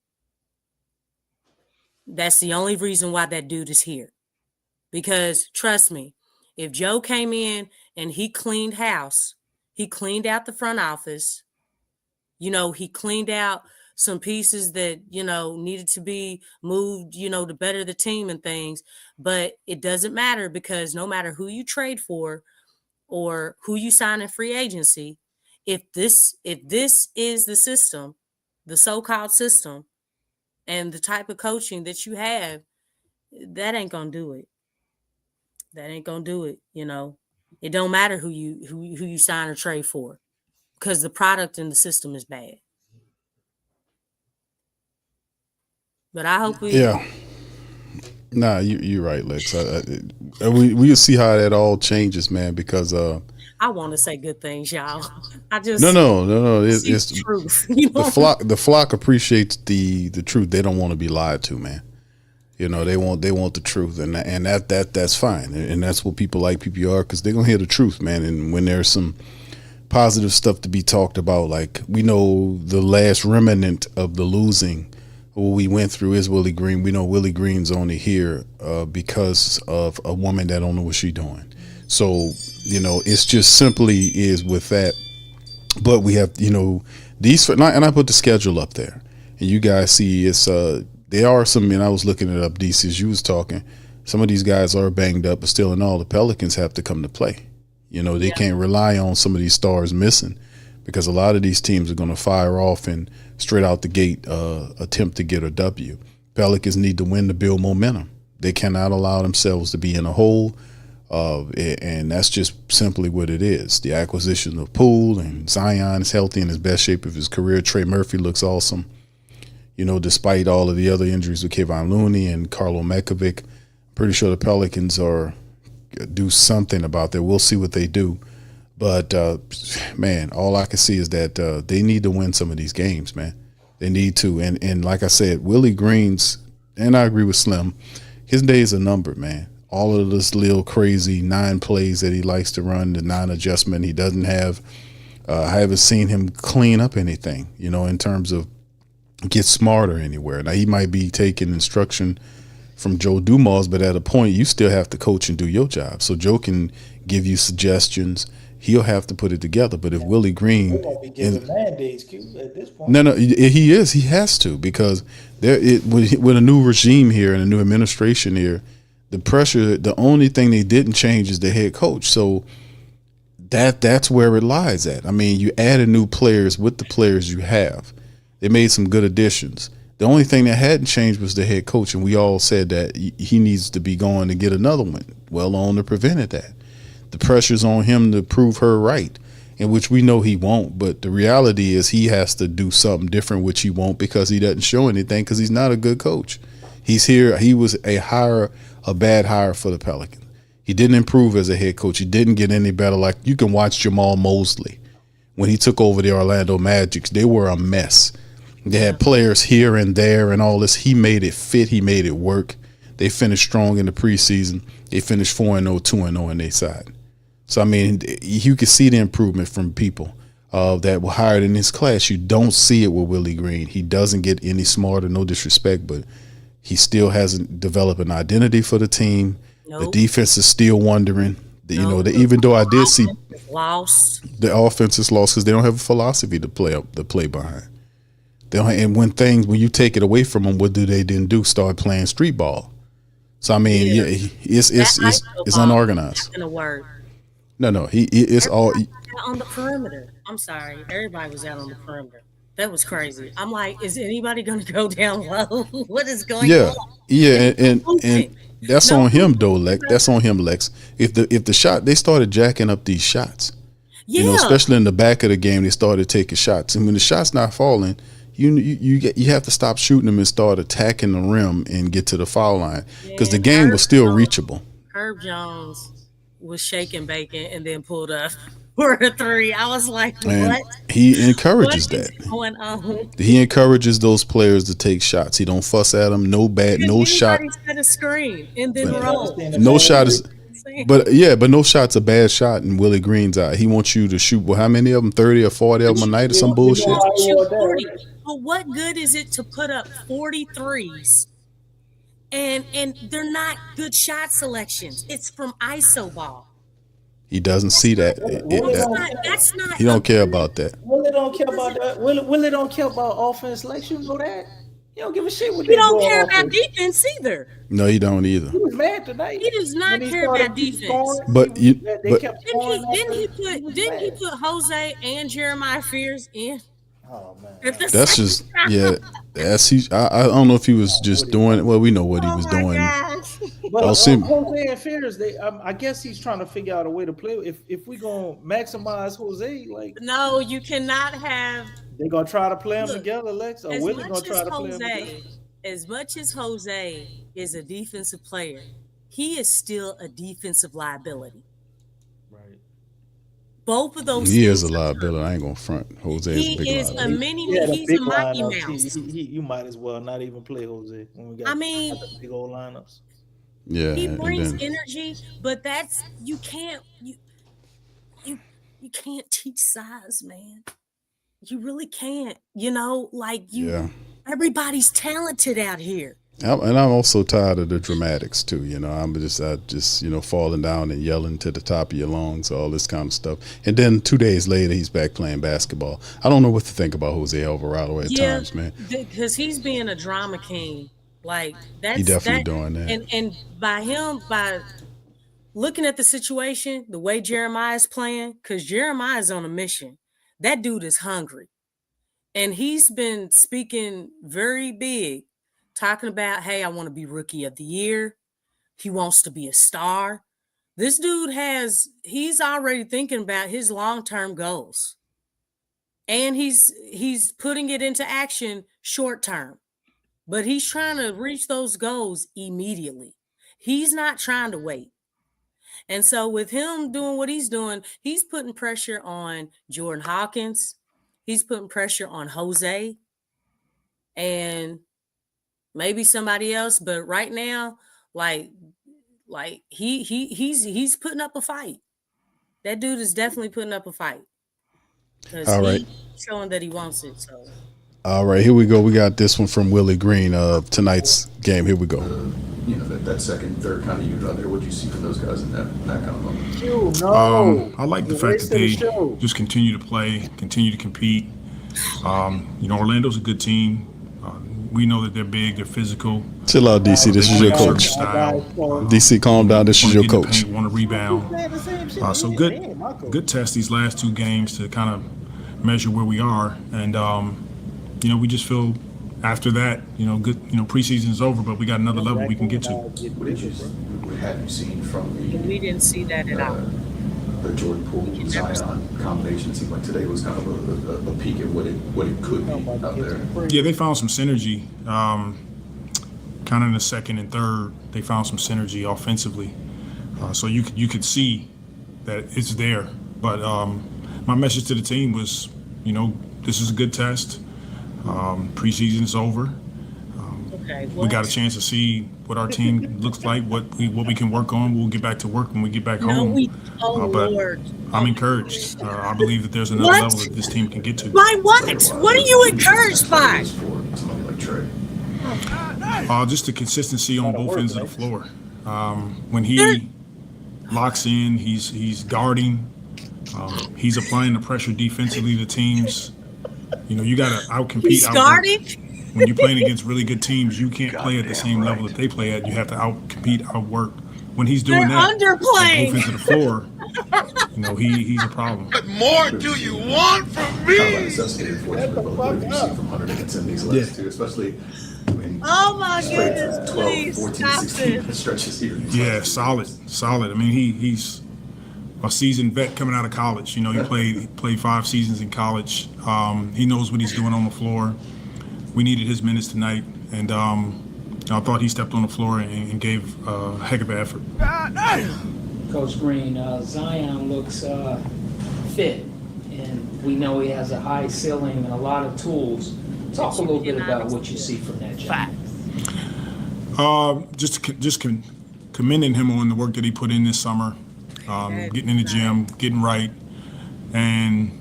That's the only reason why that dude is here. Because trust me, if Joe came in and he cleaned house, he cleaned out the front office, you know, he cleaned out some pieces that, you know, needed to be moved, you know, to better the team and things. But it doesn't matter because no matter who you trade for or who you sign in free agency, if this is the system, the so-called system, and the type of coaching that you have, that ain't gonna do it. That ain't gonna do it. It don't matter who you sign or trade for, because the product in the system is bad. But I hope we. Yeah. Nah, you're right, Lex. We'll see how that all changes, man. Because I want to say good things, y'all. I just no. It's the truth. the flock appreciates the truth. They don't want to be lied to, man. They want the truth, and that's fine, and that's what people like PPR, because they're gonna hear the truth, man. And when there's some positive stuff to be talked about, like we know the last remnant of the losing what we went through is Willie Green. We know Willie Green's only here because of a woman that don't know what she's doing. So it's just simply is with that. But we have these, and I put the schedule up there, and you guys see it's there are some. And I was looking it up, DC, as you was talking. Some of these guys are banged up, but still in all, the Pelicans have to come to play. They can't rely on some of these stars missing, because a lot of these teams are going to fire off and straight out the gate attempt to get a W. Pelicans need to win to build momentum. They cannot allow themselves to be in a hole, and that's just simply what it is. The acquisition of Poole, and Zion is healthy in his best shape of his career. Trey Murphy looks awesome. Despite all of the other injuries with Kevon Looney and Karlo Mekovic, pretty sure the Pelicans do something about that. We'll see what they do. But, man, all I can see is that they need to win some of these games, man. They need to. And like I said, Willie Green's, and I agree with Slim, his days are numbered, man. All of this little crazy 9 plays that he likes to run, the 9 adjustment he doesn't have. I haven't seen him clean up anything, in terms of get smarter anywhere. Now, he might be taking instruction from Joe Dumas, but at a point, you still have to coach and do your job. So Joe can give you suggestions. He'll have to put it together. But if Willie Green, mandates, at this point. No, he is. He has to, because with a new regime here and a new administration here, the pressure. The only thing they didn't change is the head coach. So that's where it lies at. I mean, you added new players with the players you have. They made some good additions. The only thing that hadn't changed was the head coach, and we all said that he needs to be going to get another one. Well, on to prevent that. The pressure's on him to prove her right, in which we know he won't. But the reality is he has to do something different, which he won't, because he doesn't show anything, because he's not a good coach. He's here. He was a bad hire for the Pelicans. He didn't improve as a head coach. He didn't get any better. Like, you can watch Jamal Mosley. When he took over the Orlando Magic, they were a mess. They had players here and there and all this. He made it fit. He made it work. They finished strong in the preseason. They finished 4-0, 2-0 in their side. So, I mean, you can see the improvement from people that were hired in his class. You don't see it with Willie Green. He doesn't get any smarter, no disrespect, but he still hasn't developed an identity for the team. Nope. The defense is still wondering. Even though I did see lost, the offense is lost because they don't have a philosophy to play behind. And when you take it away from them, what do they then do? Start playing street ball. So, I mean, it's unorganized. In a word. No, it's all on the perimeter. I'm sorry, everybody was out on the perimeter. That was crazy. I'm like, is anybody going to go down low? What is going on? Yeah, and that's on him though, Lex. That's on him, Lex. If the shot, they started jacking up these shots. Yeah. Especially in the back of the game, they started taking shots, and when the shot's not falling, you have to stop shooting them and start attacking the rim and get to the foul line, because the game was still reachable. Herb Jones was shaking bacon and then pulled up for a 3. I was like, and what? He encourages that. Going on? He encourages those players to take shots. He don't fuss at them. No shot. Set a screen and then roll. No shot is. But no shot's a bad shot in Willie Green's eye. He wants you to shoot. Well, how many of them? 30 or 40 of them a night or some bullshit. Shoot 40. But what good is it to put up 43s? And they're not good shot selections. It's from ISO ball. He doesn't see that. That's not. He don't care about that. Willie don't care about that. Willie don't care about offense. Like, you know that. He don't give a shit what He they don't doing care on about offense. defense either. No, he don't either. He was mad tonight. He does not When he care started about keep defense. scoring, But he was you- mad. They but- kept Didn't scoring. he put Jose and Jeremiah Fears in? Oh man. At the That's same just time? I don't know if he was just doing. Well, we know what he Oh was my doing. gosh. But I'll see. Jose and Fears, I guess he's trying to figure out a way to play. If we gonna maximize Jose, like No, you cannot have they gonna try to play them Look, together, Lex, or as Willie much gonna try as to play them together. Jose, as much as Jose is a defensive player, he is still a defensive liability. Right. Both of those. He is things a are liability. I ain't gonna front. Jose He is a big is a liability. mini. Yeah, the He's big a Mickey lineups. Mouse. You might as well not even play Jose when we got I mean- the big old lineups. Yeah, He and brings then energy, but that's you can't teach size, man. You really can't. You know, like you. yeah. Everybody's talented out here. And I'm also tired of the dramatics too. You know, I just falling down and yelling to the top of your lungs, all this kind of stuff. And then 2 days later, he's back playing basketball. I don't know what to think about Jose Alvarado at times, man. Because he's being a drama king. Like that's He definitely doing that. And by looking at the situation, the way Jeremiah's playing, because Jeremiah's on a mission. That dude is hungry. And he's been speaking very big, talking about, hey, I want to be rookie of the year. He wants to be a star. This dude he's already thinking about his long-term goals. And he's putting it into action short term. But he's trying to reach those goals immediately. He's not trying to wait. And so with him doing what he's doing, he's putting pressure on Jordan Hawkins. He's putting pressure on Jose and maybe somebody else. But right now, like he's putting up a fight. That dude is definitely putting up a fight. All right. He's showing that he wants it. So All right, here we go. We got this one from Willie Green of tonight's game. Here we go. That second, third kind of unit out there. What do you see from those guys in that kind of moment? I like the fact that they just continue to play, continue to compete. Orlando's a good team. We know that they're big, they're physical. Chill out, DC. This is your coach. Style. DC, calm down. This is your coach. Want to rebound. So good test these last two games to kind of measure where we are. And, we just feel after that, good, preseason's over, but we got another level we can get to. What have you seen from we didn't see that at all. the Jordan Poole Zion combination? It seemed like today was kind of a peek at what it could be out there. Yeah, they found some synergy. Kind of in the second and third, they found some synergy offensively. So you could see that it's there. But my message to the team was, this is a good test. Preseason is over. We got a chance to see what our team looks like, what we can work on. We'll get back to work when we get back home. But Lord. I'm encouraged. I believe that there's another level that this team can get to. By what? What are you encouraged by? For somebody like Trey. Just the consistency on both ends of the floor. When he locks in, he's guarding. He's applying the pressure defensively to teams. You got to outcompete. He's guarding? When you're playing against really good teams, you can't play at the same level that they play at. You have to outcompete, outwork. When he's doing They're that, underplaying. on both ends of the floor, he's a problem. What more do you want from Kind of me? like necessitated fortunate, but what have you seen from Hunter Dickinson these last two, especially when Oh my he's played goodness, 12, please 14, stop 16 this. stretches here. Yeah, solid. I mean, he's a seasoned vet coming out of college. He played 5 seasons in college. He knows what he's doing on the floor. We needed his minutes tonight, and I thought he stepped on the floor and gave a heck of an effort. Coach Green, Zion looks fit, and we know he has a high ceiling and a lot of tools. Talk a little bit about what you see from that gentleman. Just commending him on the work that he put in this summer, getting in the gym, getting right, and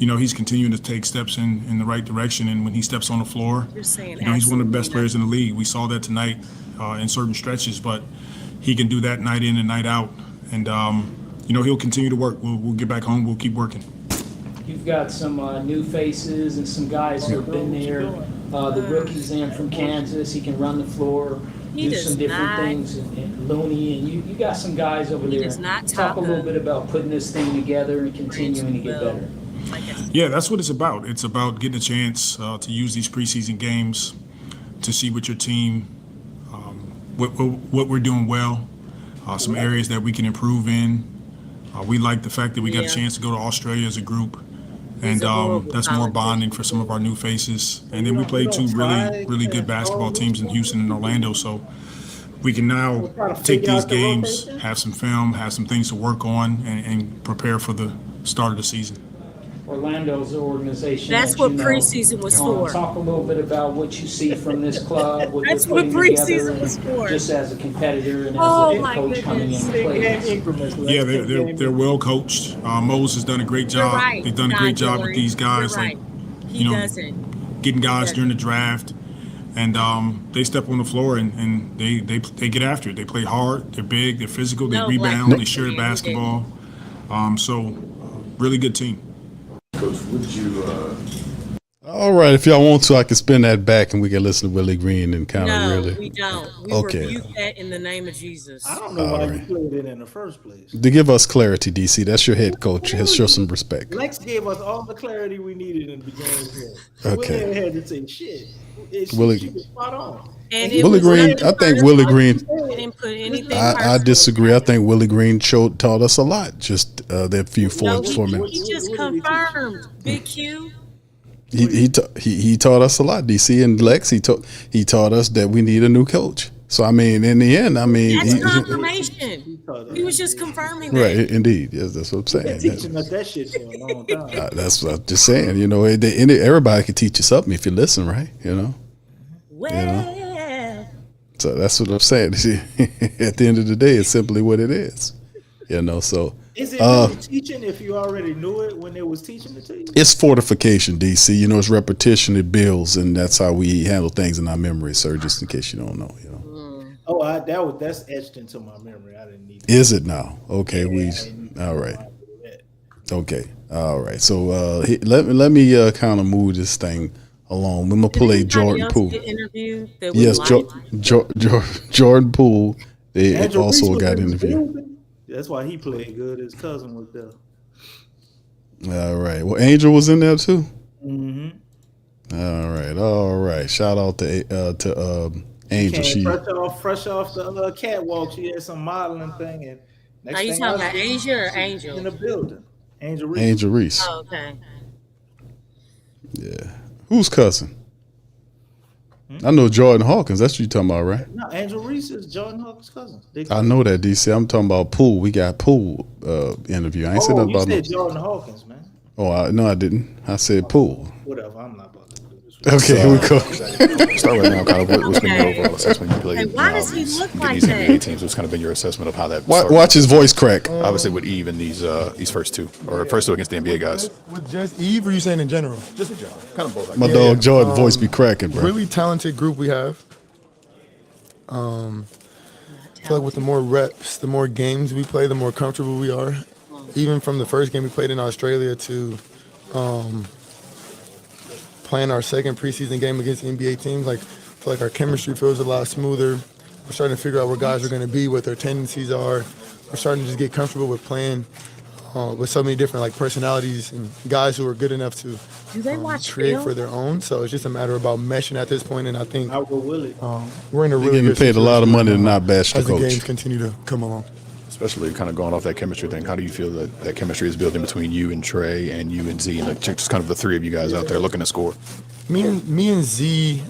he's continuing to take steps in the right direction. And when he steps on the floor, he's one of the best players in the league. We saw that tonight in certain stretches, but he can do that night in and night out. And he'll continue to work. We'll get back home. We'll keep working. You've got some new faces and some guys who have been there The rookie's in from Kansas. He can run the floor, He do does some different not. things. And Looney, and you got some guys over He there. does not Talk a talk little up bit about putting this thing together and continuing to get better. Yeah, that's what it's about. It's about getting a chance to use these preseason games to see what your team, what we're doing well, some areas that we can improve in. We like the fact that we got a chance to go to Australia as a group, and that's more bonding for some of our new faces. And then we played two really good basketball teams in Houston and Orlando, so we can now take these games, have some film, have some things to work on, and prepare for the start of the season. Orlando's the organization. That's that what you know. preseason was for. Talk a little bit about what you see from this club. What That's they're what putting together, preseason was for. Just as a competitor and as Oh, a my coach coming in to play. Yeah, they're well coached. Mose has done a great job. You're right. They've done a great job with these guys, You're right. He doesn't. getting guys during the draft, and they step on the floor and they get after it. They play hard. They're big. They're physical. They rebound. They share the basketball. So, really good team. Coach, would you? All right, if y'all want to, I can spin that back and we can listen to Willie Green and kind of No, really. we don't. We Okay. rebuke that in the name of Jesus. I don't know why you played it in the first place. To give us clarity, DC, that's your head coach. Show some respect. Lex gave us all the clarity we needed in the beginning of the game. Okay. Willie had to say shit. Willie- She was spot on. And it Willie was Green, nothing I think personal. Willie Green. He didn't put anything I personal. disagree. I think Willie Green taught us a lot. Just that few No, 4 he minutes. just confirmed. Big Q. He taught us a lot. DC and Lex. He taught us that we need a new coach. So I mean, in the end, That's confirmation. He was just confirming that. right? Indeed, yes, that's what I'm Been saying. teaching us that shit for a long time. That's what I'm just saying. You know, everybody can teach you something if you listen, right? You know. Well, So that's what I'm saying. At the end of the day, it's simply what it is. You know, so Is it really teaching if you already knew it when they was teaching it to you? it's fortification, DC. You know, it's repetition, it builds, and that's how we handle things in our memory, sir. Just in case you don't know, you know. Oh, that's etched into my memory. I didn't need. Is it now? Okay, all right. Okay, all right. So let me kind of move this thing along. I'm gonna play Jordan Poole. Yes, Jordan Poole. They Andrew also Reese was got in the interviewed. building. That's why he played good. His cousin was there. All right. Well, Angel was in there too. Mm-hmm. All right. Shout out to Angel. She fresh off the catwalk. She had some modeling thing. And next are you thing talking I about see, Asia or in Angel? the building? Angel Reese. Angel Reese. Oh, okay. Yeah. Whose cousin? I know Jordan Hawkins. That's what you're talking about, right? No, Angel Reese is Jordan Hawkins' cousin. I know that, DC. I'm talking about Poole. We got Poole interview. I ain't said nothing you about said no. Jordan Hawkins, man. Oh, no, I didn't. I said Poole. Whatever. I'm not about to do this. Okay, here we go. Start right now, kind of what's been your overall assessment? You played. Hey, why does he look like these NBA that? teams. What's kind of been your assessment of how that? started? Watch his voice crack. Obviously, with Eve and these first two, or first two against the NBA guys. With just Eve, or you saying in general? Just a job, kind of both. My dog Jordan voice be cracking, bro. Really talented group we have. I feel like with the more reps, the more games we play, the more comfortable we are. Even from the first game we played in Australia to playing our second preseason game against NBA teams, like I feel like our chemistry feels a lot smoother. We're starting to figure out where guys are going to be, what their tendencies are. We're starting to just get comfortable with playing with so many different like personalities and guys who are good enough to Do they watch create film? for their own. So it's just a matter about meshing at this point, and I think I will Willie. we're in a really Getting good paid a lot of situation money to right now not bash the as the games coach. continue to come along. Especially kind of going off that chemistry thing. How do you feel that chemistry is building between you and Trey and you and Z, and like, just kind of the three of you guys out there looking to score? Me and Z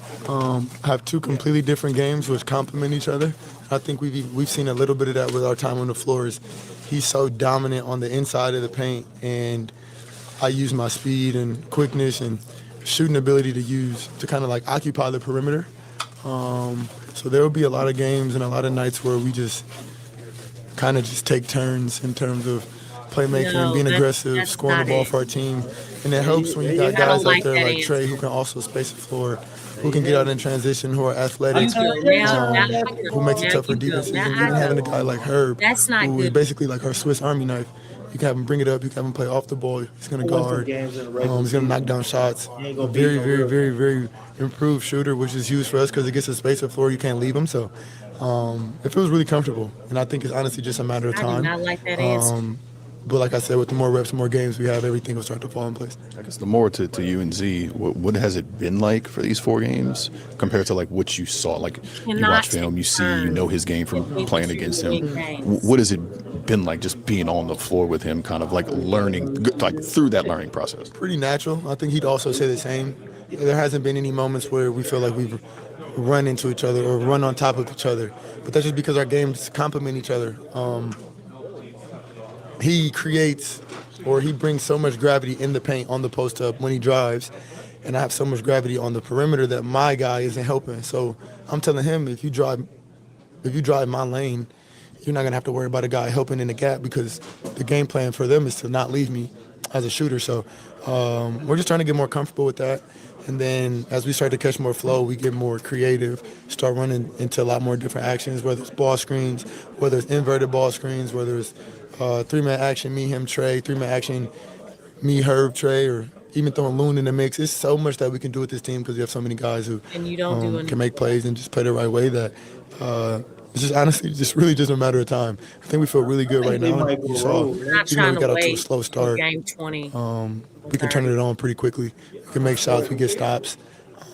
have two completely different games which complement each other. I think we've seen a little bit of that with our time on the floors. He's so dominant on the inside of the paint, and I use my speed and quickness and shooting ability to kind of like occupy the perimeter. So there will be a lot of games and a lot of nights where we just kind of just take turns in terms of playmaking and being aggressive, scoring the ball for our team. And it helps when you got guys out there like Trey who can also space the floor, who can get out in transition, who are athletic, who makes it tough for defenses. And even having a guy like Herb, That's not who is good. basically like our Swiss Army knife, You can have him bring it up. You can have him play off the ball. He's going to Won some guard. games in the regular He's going to knock season. down shots. He ain't A gonna beat very, no very, real very, very improved shooter, which is huge for us because it gets a space of floor. You can't leave him. So it feels really comfortable. And I think it's honestly just a matter of I time. do not like that answer. But like I said, with the more reps, more games we have, everything will start to fall in place. I guess the more to you and Z, what has it been like for these 4 games compared to like what you saw? Like you Cannot watch film, you see, you know his game from playing against him. What has it been like just being on the floor with him, kind of like learning, like through that learning process? Pretty natural. I think he'd also say the same. There hasn't been any moments where we feel like we've run into each other or run on top of each other. But that's just because our games complement each other. He creates, or he brings so much gravity in the paint on the post up when he drives, and I have so much gravity on the perimeter that my guy isn't helping. So I'm telling him, if you drive my lane, you're not gonna have to worry about a guy helping in the gap because the game plan for them is to not leave me as a shooter. So we're just trying to get more comfortable with that. And then as we start to catch more flow, we get more creative, start running into a lot more different actions, whether it's ball screens, whether it's inverted ball screens, whether it's 3-man action, me, him, Trey, 3-man action, me, Herb, Trey, or even throwing Loon in the mix. It's so much that we can do with this team because we have so many guys who And you don't do can make plays and just play the right way that it's just honestly really just a matter of time. I think we feel really good right they now. might go You saw, rogue. We're not even though trying we to got off to a wait slow for start, game 20. we can turn it on pretty quickly. We can make shots, we get stops.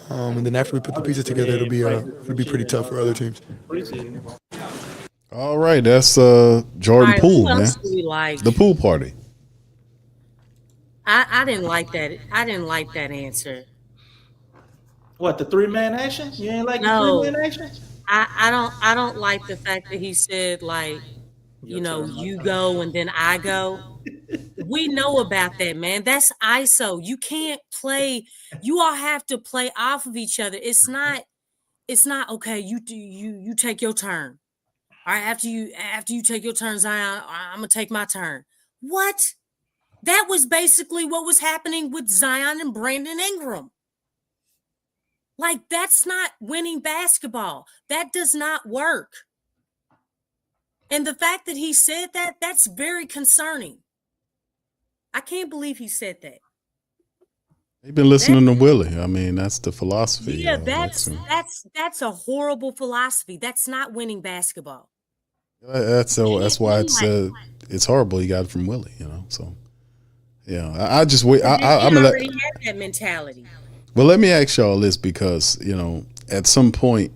And then after we put the pieces together, it'll be pretty tough for other teams. All right, that's Jordan All right, Poole, who man. else do we like? The pool party. I didn't like that. I didn't like that answer. What, the 3-man action? You ain't like No. the 3-man action? I don't like the fact that he said like, you know, you go and then I go. We know about that, man. That's ISO. You can't play. You all have to play off of each other. It's not okay. You take your turn. All right, after you take your turn, Zion, I'm gonna take my turn. What? That was basically what was happening with Zion and Brandon Ingram. Like, that's not winning basketball. That does not work. And the fact that he said that, that's very concerning. I can't believe he said that. They've been listening to Willie. I mean, that's the philosophy. Yeah, that's a horrible philosophy. That's not winning basketball. That's why it's horrible. He got it from Willie, you know. So yeah, I just wait. I'm gonna already had that mentality. Well, let me ask y'all this because, you know, at some point,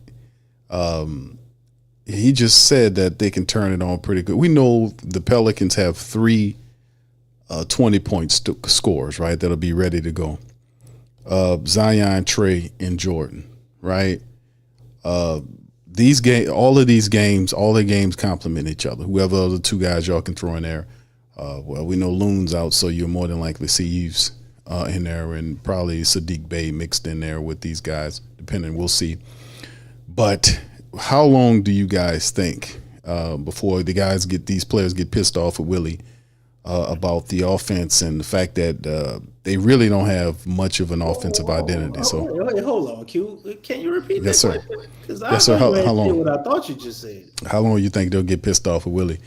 he just said that they can turn it on pretty good. We know the Pelicans have 3 20-point scores, right, that'll be ready to go. Zion, Trey, and Jordan, right? All the games complement each other. Whoever the other 2 guys y'all can throw in there. Well, we know Loon's out, so you're more than likely see Yves in there, and probably Sadiq Bey mixed in there with these guys, depending. We'll see. But how long do you guys think before these players get pissed off at Willie about the offense and the fact that they really don't have much of an offensive identity? So hold on, Q. Can you repeat yes, that? Sir. Because Yes, sir. How long? What I thought you just said. How long you think they'll get pissed off at Willie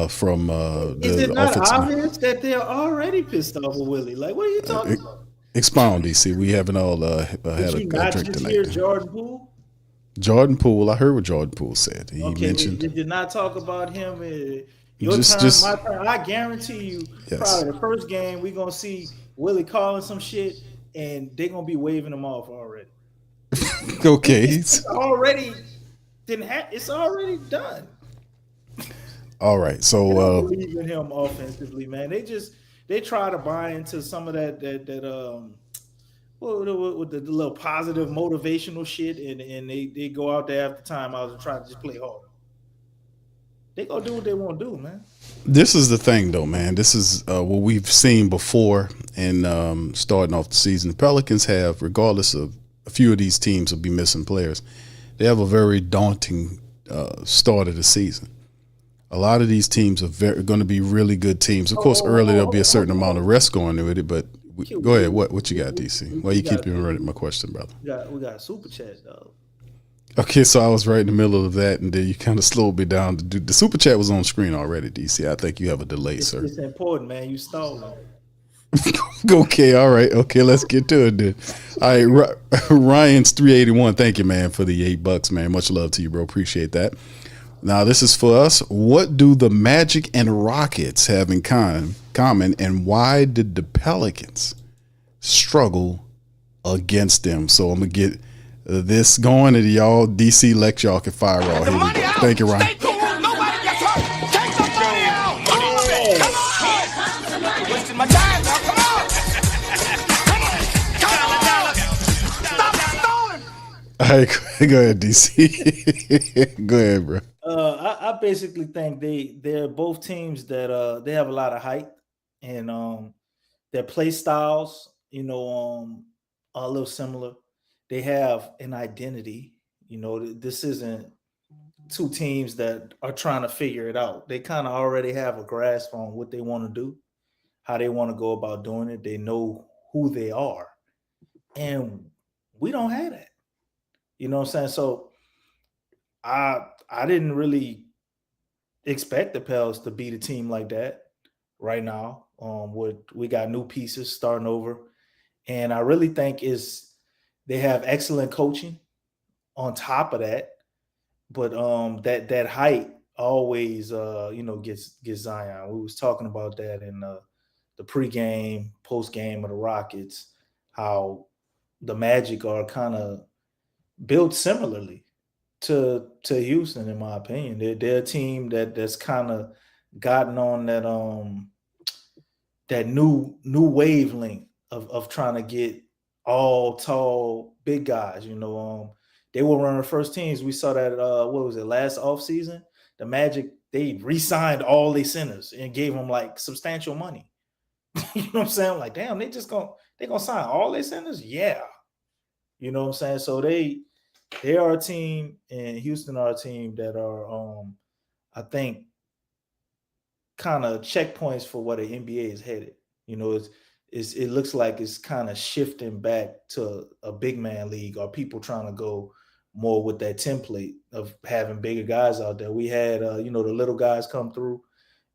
from the Is it not offensive? obvious that they're already pissed off with Willie? Like, what are you talking about? Expound, DC. We haven't all had Did you a not drink just tonight. hear Jordan Poole? Jordan Poole. I heard what Jordan Poole said. He Okay, mentioned. did you not talk about him? Your Just- turn, my turn. I guarantee you, Yes. probably the first game we're gonna see Willie calling some shit, and they're gonna be waving him off already. Okay. It's already it's already done. All right. I So don't believe in him offensively, man. They try to buy into some of that with the little positive motivational shit, and they go out there after timeouts and try to just play hard. They gonna do what they want to do, man. this is the thing, though, man. This is what we've seen before, and starting off the season, the Pelicans have, regardless of a few of these teams will be missing players, they have a very daunting start of the season. A lot of these teams are going to be really good teams. Of course, early there'll be a certain amount of rest going with it, but go ahead. What you got, DC? Why you keep interrupting my question, brother? We got a super chat, dog. Okay, so I was right in the middle of that, and then you kind of slowed me down. The super chat was on screen already, DC. I think you have a delay, sir. It's important, man. You stalling. Okay, all right. Okay, let's get to it then. All right, Ryan's 381. Thank you, man, for the $8, man. Much love to you, bro. Appreciate that. Now, this is for us. What do the Magic and Rockets have in common, and why did the Pelicans struggle against them? So I'm going to get this going, and y'all, DC Lex, y'all can fire all. Here we go. Thank you, Ryan. All right, go ahead, DC. Go ahead, bro. I basically think they're both teams that they have a lot of height, and their play styles, are a little similar. They have an identity. This isn't two teams that are trying to figure it out. They kind of already have a grasp on what they want to do, how they want to go about doing it. They know who they are, and we don't have that. You know what I'm saying? So I didn't really expect the Pels to beat a team like that right now. We got new pieces starting over, and I really think they have excellent coaching on top of that. But that height always gets Zion. We was talking about that in the pregame, postgame of the Rockets, how the Magic are kind of built similarly to Houston, in my opinion. They're a team that's kind of gotten on that new wavelength of trying to get all tall big guys. They were one of the first teams. We saw that what was it, last offseason? The Magic, they re-signed all their centers and gave them like substantial money. You know what I'm saying? Like, damn, they gonna sign all their centers? Yeah. You know what I'm saying? So they are a team, and Houston are a team that are, I think, kind of checkpoints for what the NBA is headed. It looks like it's kind of shifting back to a big man league, or people trying to go more with that template of having bigger guys out there. We had, the little guys come through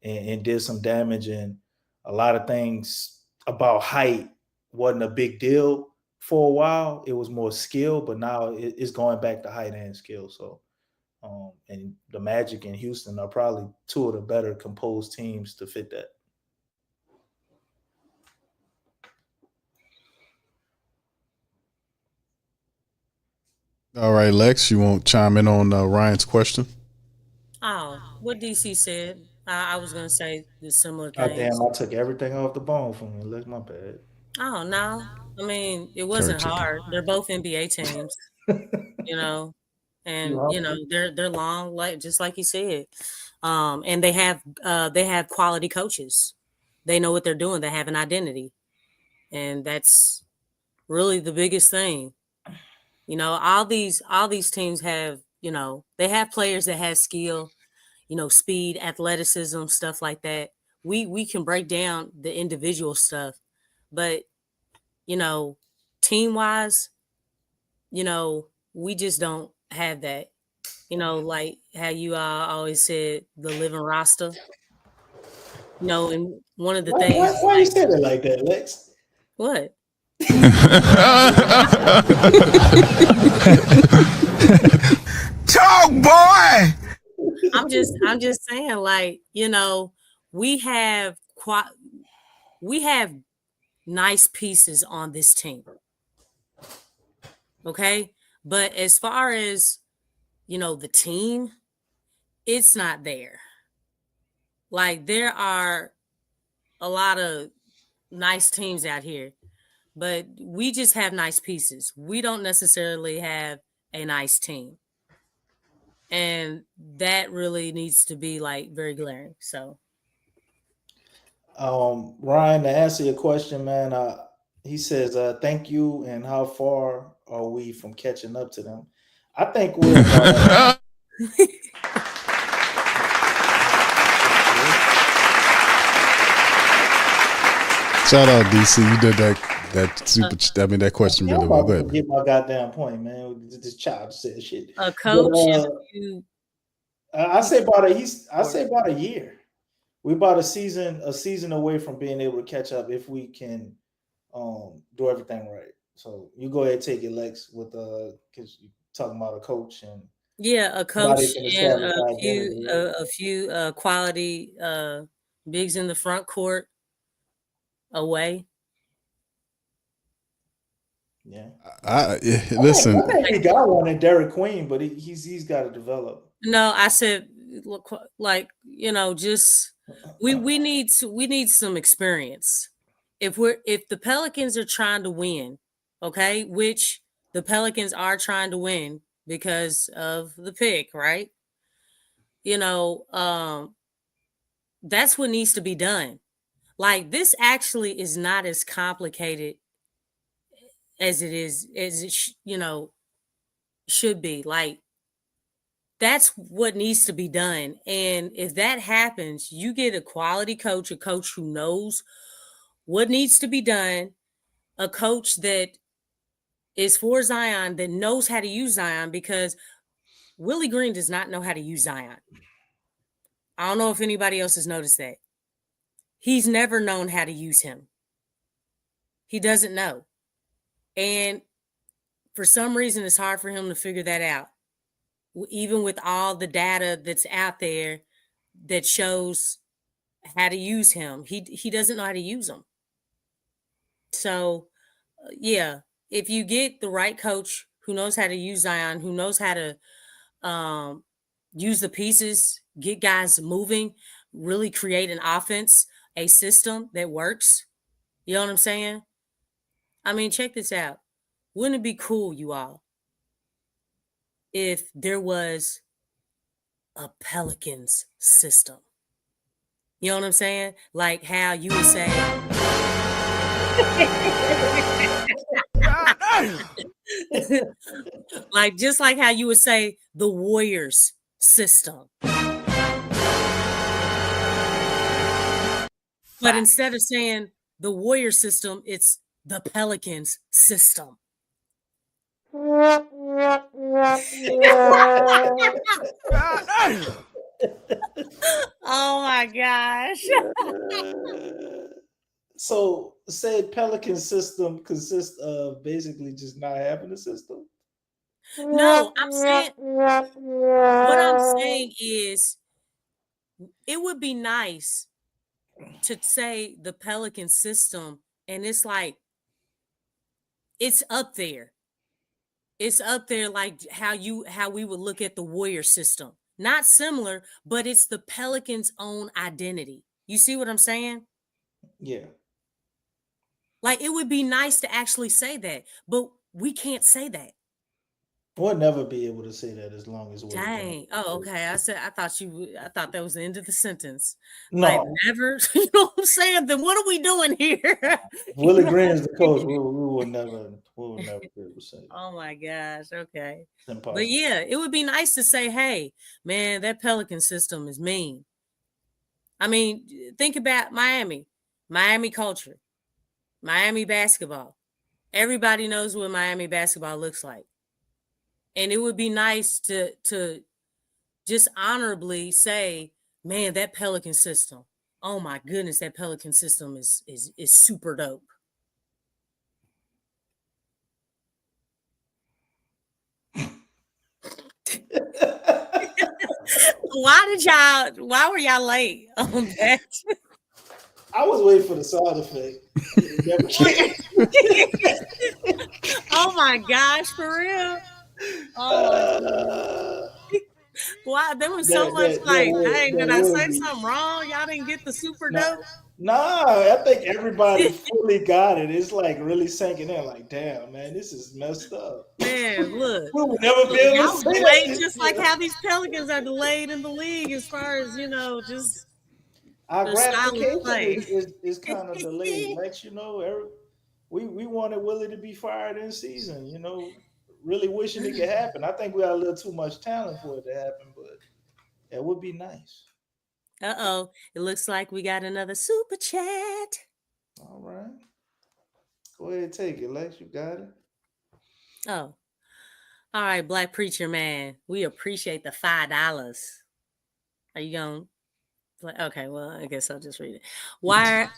and did some damage, and a lot of things about height wasn't a big deal. For a while, it was more skill, but now it's going back to height and skill. So, and the Magic and Houston are probably two of the better composed teams to fit that. All right, Lex, you won't chime in on Ryan's question? Oh, what DC said. I was going to say the similar thing. Oh, damn, I took everything off the bone from me. Look, my bad. Oh, no. I mean, it wasn't hard. They're both NBA teams, and they're long, like just like you said. And they have quality coaches. They know what they're doing. They have an identity, and that's really the biggest thing. All these teams have, they have players that have skill, speed, athleticism, stuff like that. We can break down the individual stuff, but team wise, we just don't have that. Like how you always said, the living roster. And one of the things. Why you said it like that, Lex? What? Talk, boy. I'm just saying, like, we have nice pieces on this team. Okay? But as far as, the team, it's not there. Like, there are a lot of nice teams out here, but we just have nice pieces. We don't necessarily have a nice team. And that really needs to be like very glaring. So, Ryan, to answer your question, man, he says, thank you. And how far are we from catching up to them? I think we're Shout out, DC. You did that that question really well. Go ahead, man. Get my goddamn point, man. This child said shit. A coach, I say about a year. We're about a season away from being able to catch up if we can do everything right. So you go ahead and take it, Lex, with because you're talking about a coach and a coach and a few quality bigs in the front court away. Yeah. Listen. I think we got one in Derek Queen, but he's got to develop. No, I said like just we need some experience. If the Pelicans are trying to win, okay, which the Pelicans are trying to win because of the pick, right? That's what needs to be done. Like, this actually is not as complicated as it should be. Like, that's what needs to be done. And if that happens, you get a quality coach, a coach who knows what needs to be done, a coach that is for Zion, that knows how to use Zion, because Willie Green does not know how to use Zion. I don't know if anybody else has noticed that. He's never known how to use him. He doesn't know. And for some reason, it's hard for him to figure that out. Even with all the data that's out there that shows how to use him, he doesn't know how to use them. So, if you get the right coach who knows how to use Zion, who knows how to use the pieces, get guys moving, really create an offense, a system that works. You know what I'm saying? I mean, check this out. Wouldn't it be cool, you all, if there was a Pelicans system? You know what I'm saying? Like how you would say, just like how you would say the Warriors system. But instead of saying the Warrior system, it's the Pelicans system. Oh my gosh. So, said Pelican system consists of basically just not having a system? No, what I'm saying is, it would be nice to say the Pelican system, and it's like, it's up there. It's up there, like how we would look at the Warrior system. Not similar, but it's the Pelicans' own identity. You see what I'm saying? Yeah. Like, it would be nice to actually say that, but we can't say that. We'll never be able to say that as long as we're dang. Oh, okay. I thought that was the end of the sentence. No. Like, never. You know what I'm saying? Then what are we doing here? Willie Green is the coach. We will never be able to say that. Oh my gosh. Okay. It's impossible. But yeah, it would be nice to say, hey, man, that Pelican system is mean. I mean, think about Miami culture, Miami basketball. Everybody knows what Miami basketball looks like. And it would be nice to just honorably say, man, that Pelican system. Oh my goodness, that Pelican system is super dope. Why were y'all late on that? I was waiting for the sound effect. Oh my gosh, for real? Oh, wow, there was so much dang, did I say something wrong? Y'all didn't get the super dope? Nah, I think everybody fully got it. It's like really sinking in. Like, damn, man, this is messed up. Man, look. We will never be able to say that. Just like how these Pelicans are delayed in the league as far as, just our gratification is kind of delayed. Lex, we wanted Willie to be fired in season, really wishing it could happen. I think we got a little too much talent for it to happen, but it would be nice. Uh-oh. It looks like we got another super chat. All right. Go ahead and take it, Lex. You got it. Oh, all right, Black Preacher Man. We appreciate the $5. Are you going? Okay, well, I guess I'll just read it. Why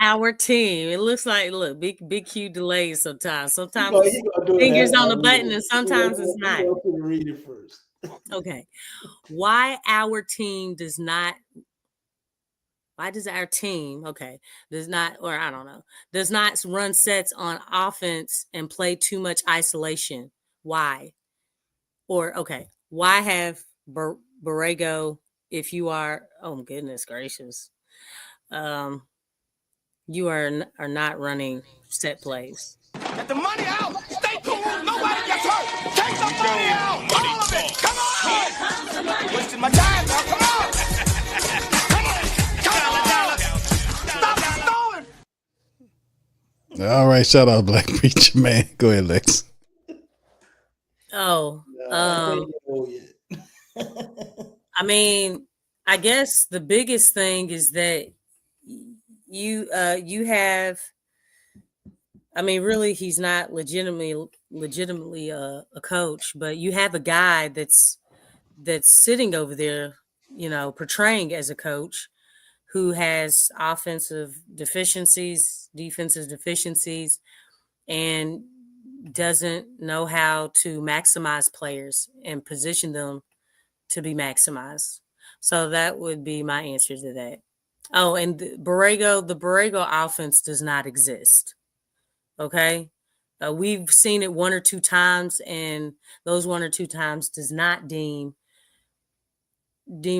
our team? It looks like big Q delays sometimes. Sometimes fingers on the button, and sometimes it's not. Read it first. Okay, why our team does not? Why does our team, does not run sets on offense and play too much isolation? Why? Or, why have Borrego, if you are, oh, goodness gracious, you are not running set plays? Get the money out! Stay cool! Nobody gets hurt! Take the money out! All of it! Come on! Wasting my time now! Come on! All right, shout out Black Preacher Man. Go ahead, Lex. I mean, I guess the biggest thing is that you have. I mean, really, he's not legitimately a coach, but you have a guy that's sitting over there, portraying as a coach, who has offensive deficiencies, defensive deficiencies, and doesn't know how to maximize players and position them to be maximized. So that would be my answer to that. Oh, and the Borrego offense does not exist. Okay? We've seen it one or two times, and those one or two times does not deem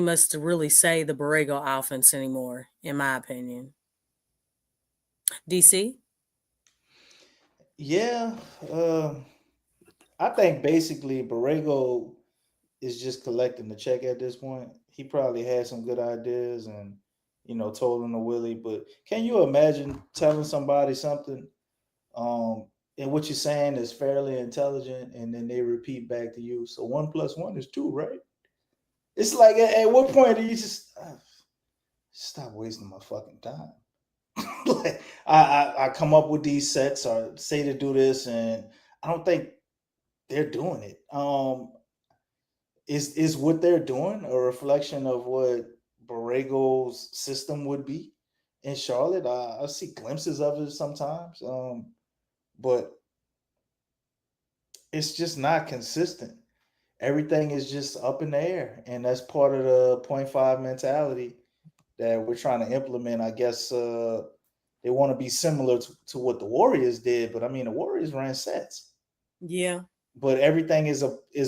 us to really say the Borrego offense anymore, in my opinion. DC? Yeah, I think basically Borrego is just collecting the check at this point. He probably had some good ideas and, told them to Willie. But can you imagine telling somebody something and what you're saying is fairly intelligent, and then they repeat back to you, so 1 + 1 is 2, right? It's like, at what point do you just stop wasting my fucking time? Like, I come up with these sets or say to do this, and I don't think they're doing it. Is what they're doing a reflection of what Borrego's system would be in Charlotte? I see glimpses of it sometimes, but it's just not consistent. Everything is just up in the air, and that's part of the 0.5 mentality that we're trying to implement. I guess they want to be similar to what the Warriors did, but I mean, the Warriors ran sets. Yeah. But everything is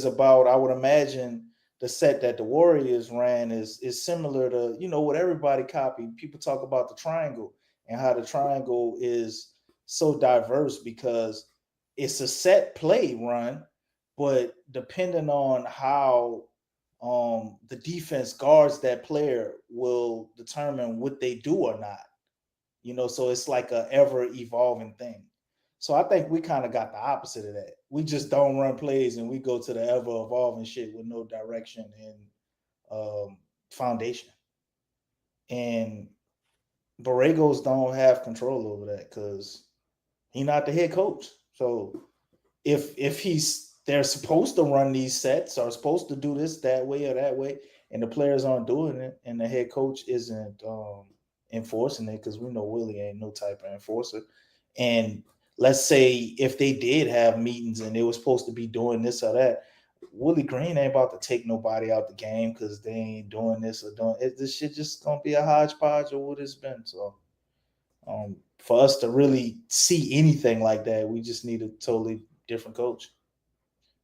about, I would imagine, the set that the Warriors ran is similar to, what everybody copied. People talk about the triangle and how the triangle is so diverse because it's a set play run, but depending on how the defense guards that player will determine what they do or not. So it's like a ever evolving thing. So I think we kind of got the opposite of that. We just don't run plays and we go to the ever evolving shit with no direction and foundation. And Borregos don't have control over that because he's not the head coach. So if they're supposed to run these sets or supposed to do this that way or that way, and the players aren't doing it, and the head coach isn't enforcing it, because we know Willie ain't no type of enforcer. And let's say if they did have meetings and they were supposed to be doing this or that, Willie Green ain't about to take nobody out the game because they ain't doing this or doing it. This shit just gonna be a hodgepodge of what it's been. So for us to really see anything like that, we just need a totally different coach.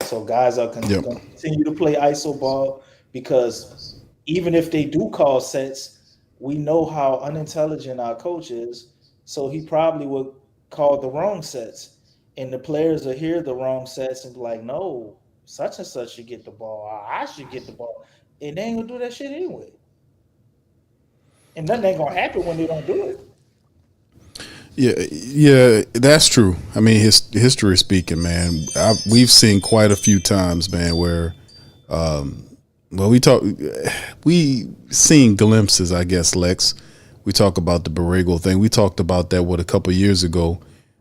So guys are going to continue to play ISO ball, because even if they do call sets, we know how unintelligent our coach is. So he probably would call the wrong sets, and the players will hear the wrong sets and be like, no, such and such should get the ball. I should get the ball. And they ain't going to do that shit anyway. And nothing ain't going to happen when they don't do it. Yeah, that's true. I mean, history speaking, man, we've seen quite a few times, man, where, we seen glimpses, I guess, Lex. We talk about the Borrego thing. We talked about that a couple of years ago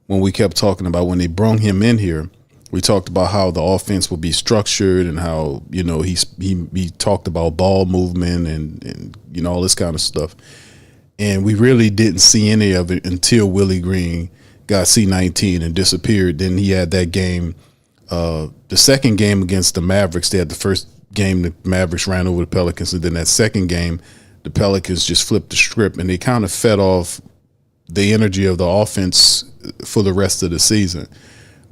when we kept talking about when they brung him in here. We talked about how the offense would be structured and how, he talked about ball movement and all this kind of stuff. And we really didn't see any of it until Willie Green got C-19 and disappeared. Then he had that game, the second game against the Mavericks. They had the first game, the Mavericks ran over the Pelicans. And then that second game, the Pelicans just flipped the script and they kind of fed off the energy of the offense for the rest of the season.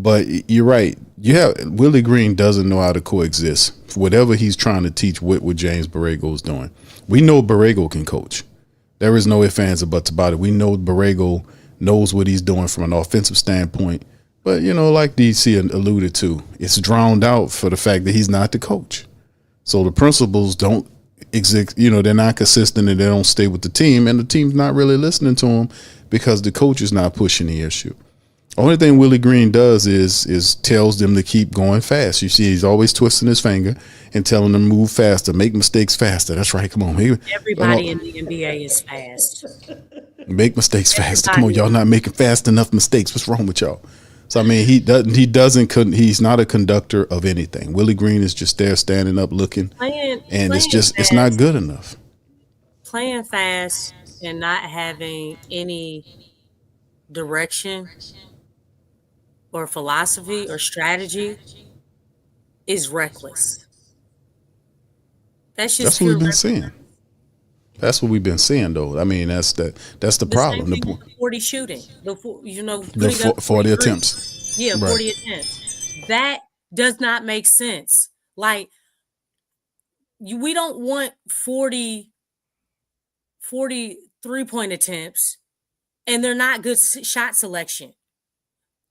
But you're right. Willie Green doesn't know how to coexist. Whatever he's trying to teach what James Borrego is doing. We know Borrego can coach. There is no ifs, ands, or buts about it. We know Borrego knows what he's doing from an offensive standpoint. But, like DC alluded to, it's drowned out for the fact that he's not the coach. So the principals don't exist. They're not consistent and they don't stay with the team. And the team's not really listening to him because the coach is not pushing the issue. Only thing Willie Green does is tells them to keep going fast. You see, he's always twisting his finger and telling them to move faster, make mistakes faster. That's right. Come on. Everybody in the NBA is fast. Make mistakes faster. Come on, y'all not making fast enough mistakes. What's wrong with y'all? So, I mean, he's not a conductor of anything. Willie Green is just there standing up looking, it's not good enough. Playing fast and not having any direction or philosophy or strategy is reckless. That's what we've been seeing. That's what we've been seeing, though. I mean, that's the problem. Same thing with 40 shooting, the 40 attempts. Yeah, 40 attempts. That does not make sense. Like, we don't want 40 3-point attempts, and they're not good shot selection.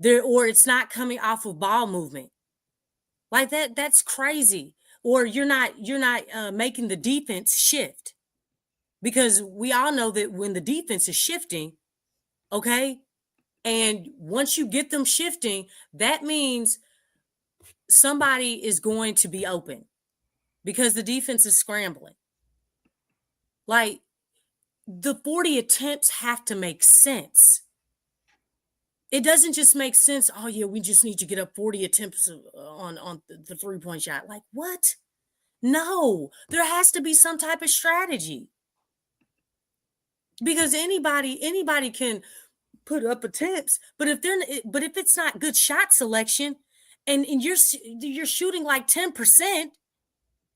Or it's not coming off of ball movement. Like that's crazy. Or you're not making the defense shift. Because we all know that when the defense is shifting, okay, and once you get them shifting, that means somebody is going to be open because the defense is scrambling. Like, the 40 attempts have to make sense. It doesn't just make sense. Oh yeah, we just need to get up 40 attempts on the 3-point shot. Like, what? No, there has to be some type of strategy. Because anybody can put up attempts, but if it's not good shot selection, and you're shooting like 10%,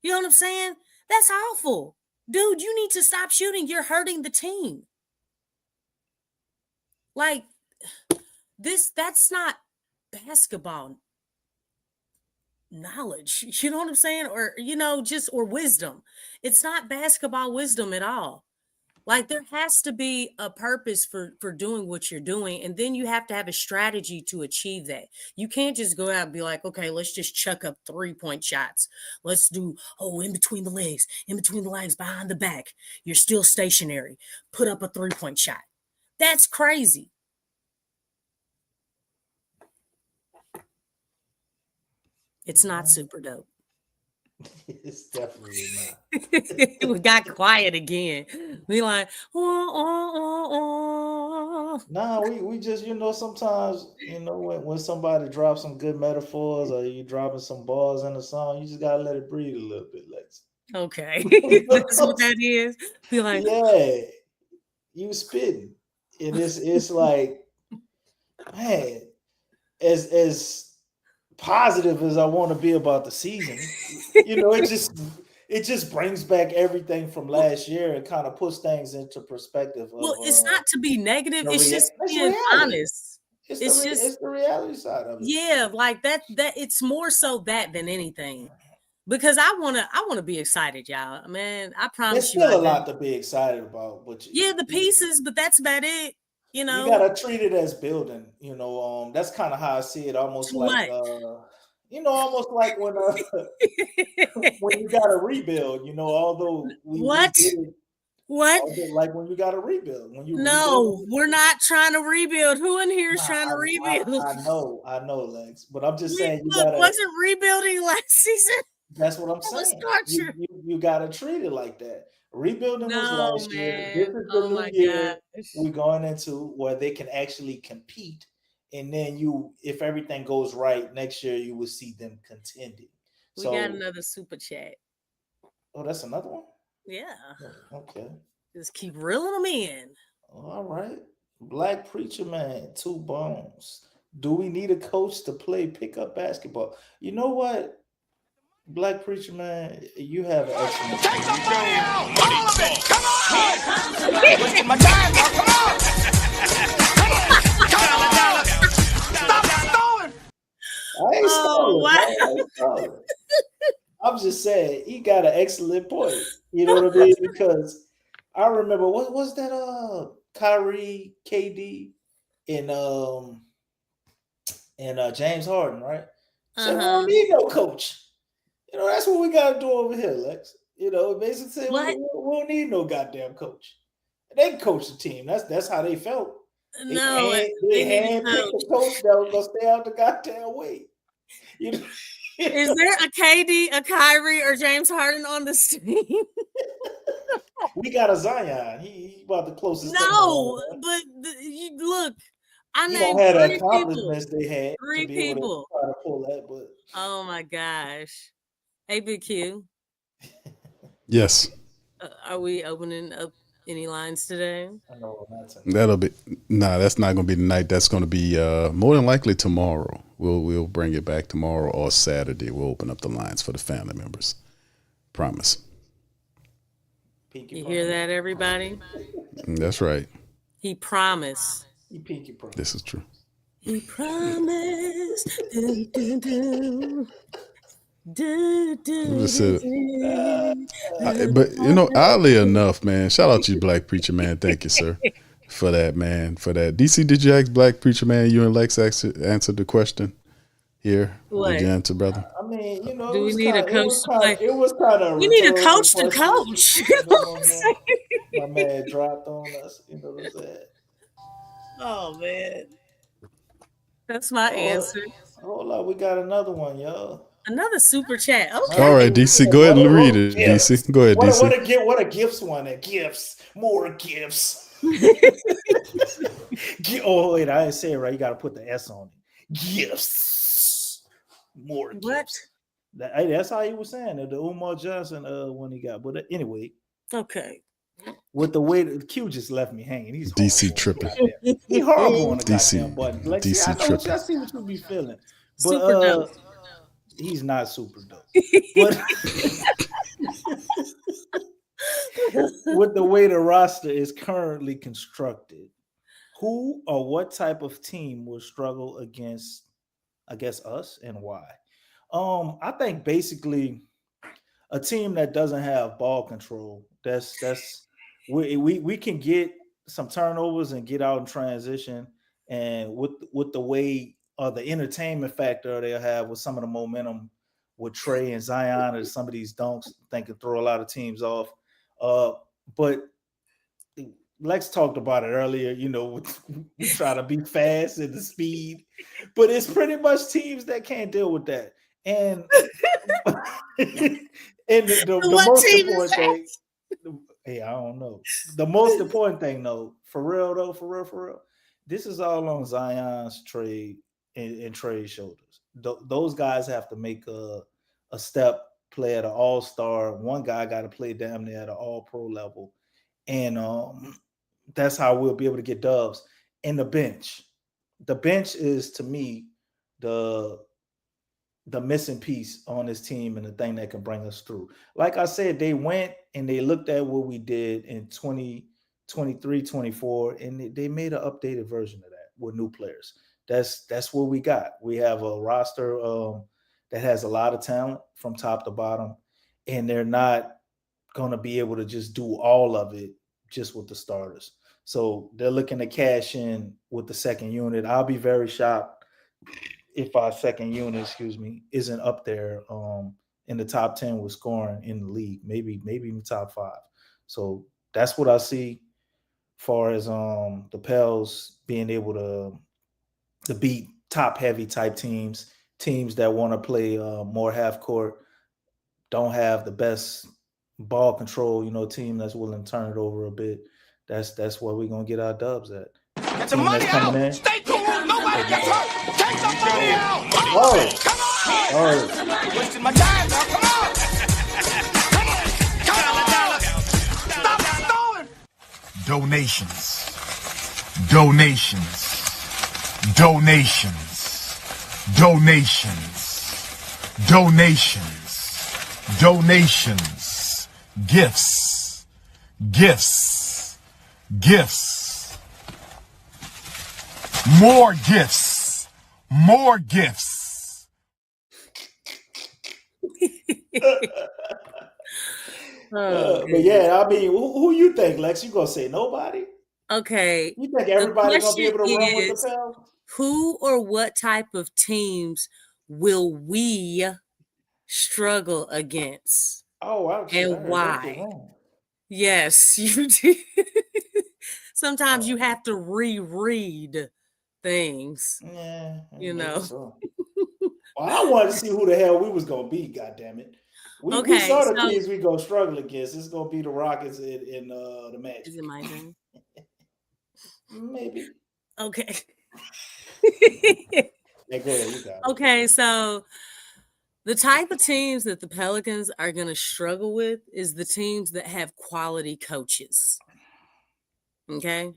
you know what I'm saying? That's awful, dude. You need to stop shooting. You're hurting the team. Like that's not basketball knowledge. You know what I'm saying? Or or wisdom. It's not basketball wisdom at all. Like, there has to be a purpose for doing what you're doing. And then you have to have a strategy to achieve that. You can't just go out and be like, okay, let's just chuck up 3-point shots. Let's do, in between the legs, behind the back. You're still stationary. Put up a 3-point shot. That's crazy. It's not super dope. It's definitely not. We got quiet again. We like, Nah, we just, sometimes, when somebody drops some good metaphors or you dropping some bars in the song, you just gotta let it breathe a little bit, Lex. Okay. That's what that is. Be like, yeah, you spitting. And it's like, man, as positive as I want to be about the season, it just brings back everything from last year and kind of puts things into perspective. It's not to be negative. It's just being honest. It's the reality side of it. Yeah, like that it's more so that than anything. Because I wanna be excited, y'all. Man, I promise you. There's still a lot to be excited about. But the pieces, but that's about it. You gotta treat it as building. That's kind of how I see it. Almost like almost like when when you got to rebuild. Although what? Like when you got to rebuild. We're not trying to rebuild. Who in here is trying to rebuild? I know, Lex. But I'm just saying wasn't rebuilding last season. That's what I'm saying. You got to treat it like that. Rebuilding was No, last year. man. This is the Oh new my year gosh. we're going into where they can actually compete. And then if everything goes right, next year you will see them contending. We got another super chat. Oh, that's another one? Yeah. Okay. Just keep reeling them in. All right. Black Preacher Man, 2 bones. Do we need a coach to play pickup basketball? You know what? Black Preacher Man, you have an excellent Take the money out! All of it! Come on! Wasting my time now, come on! Come on! Stop stalling! I ain't stalling. wow. I ain't stalling. I'm just saying he got an excellent point. You know what I mean? Because I remember what was that Kyrie, KD, and James Harden, right? So we don't need no coach. You know, that's what we gotta do over here, Lex. You know, basically say we don't need no goddamn coach. They can coach the team. That's how they felt. They handpicked the coach that was gonna stay out the goddamn way. You know? Is there a KD, a Kyrie, or James Harden on this team? We got a Zion. He about the closest. No, but look, I named had 3 accomplishments people. they had 3 to be able people. to try to pull that, but oh my gosh. Hey, Big Q. Yes. Are we opening up any lines today? No, not tonight. That's not going to be tonight. That's going to be more than likely tomorrow. We'll bring it back tomorrow or Saturday. We'll open up the lines for the family members. Promise. You hear that, everybody? That's right. He promised. He pinky promise. This is true. He promised. But oddly enough, man, shout out to you, Black Preacher Man. Thank you, sir, for that, man. For that. DC, did you ask Black Preacher Man? You and Lex answered the question here. What? Did you answer, brother? I mean, do we need a coach to play? It was kind of. We need a coach to coach. You know what I'm saying? My man dropped on us. You know what I'm saying? Oh man, that's my answer. Hold on, we got another one, y'all. Another super chat. Okay. All right, DC, go ahead and read it. DC, go ahead, DC. What a gifts one? Gifts, more gifts. Oh wait, I didn't say it right. You got to put the S on it. Gifts, more gifts. That's how he was saying it. The Umar Johnson one he got. But anyway, okay. With the way that Q just left me hanging, he's DC tripping. He horrible on the DC, goddamn button. Like, DC tripping. I see what you be feeling, but super dope. He's not super dope. But with the way the roster is currently constructed, who or what type of team will struggle against us and why? I think basically a team that doesn't have ball control. We can get some turnovers and get out in transition, and with the way or the entertainment factor they'll have with some of the momentum with Trey and Zion or some of these dunks, I think can throw a lot of teams off. But Lex talked about it earlier. You know, we try to be fast and the speed, but it's pretty much teams that can't deal with that. And the most important thing. Hey, I don't know. The most important thing, though, for real, this is all on Zion's trade and Trey's shoulders. Those guys have to make a step, play at an all-star. One guy got to play damn near at an all-pro level. And that's how we'll be able to get dubs. And the bench. The bench is, to me, the missing piece on this team and the thing that can bring us through. Like I said, they went and they looked at what we did in 2023, 24, and they made an updated version of that with new players. That's what we got. We have a roster that has a lot of talent from top to bottom, and they're not going to be able to just do all of it just with the starters. So they're looking to cash in with the second unit. I'll be very shocked if our second unit, isn't up there in the top 10 with scoring in the league, maybe even top 5. So that's what I see far as the Pels being able to beat top heavy type teams that want to play more half court, don't have the best ball control, team that's willing to turn it over a bit. That's where we're gonna get our dubs at. Get the money out. Stay cool. Nobody gets hurt. Take the money out. All of it. Come on. Wasting my time now. Come on. Come on. Stop stalling. Donations. Donations. Donations. Donations. Donations. Donations. Gifts. Gifts. Gifts. More gifts. More gifts. But yeah, I mean, who you think, Lex? You gonna say nobody? Okay. You think everybody gonna be able to question run with the is, Pels? Who or what type of teams will we struggle against? Oh, I And heard why? wrong. Yes, you do. Sometimes you have to reread things. Yeah, You maybe know. so. Well, I wanted to see who the hell we was gonna be. God damn it! We Okay, saw the so- teams we gonna struggle against. It's gonna be the Rockets and the Magic. Is it my turn? Maybe. Okay. Yeah, go ahead. You got it. Okay, so the type of teams that the Pelicans are going to struggle with is the teams that have quality coaches. Okay?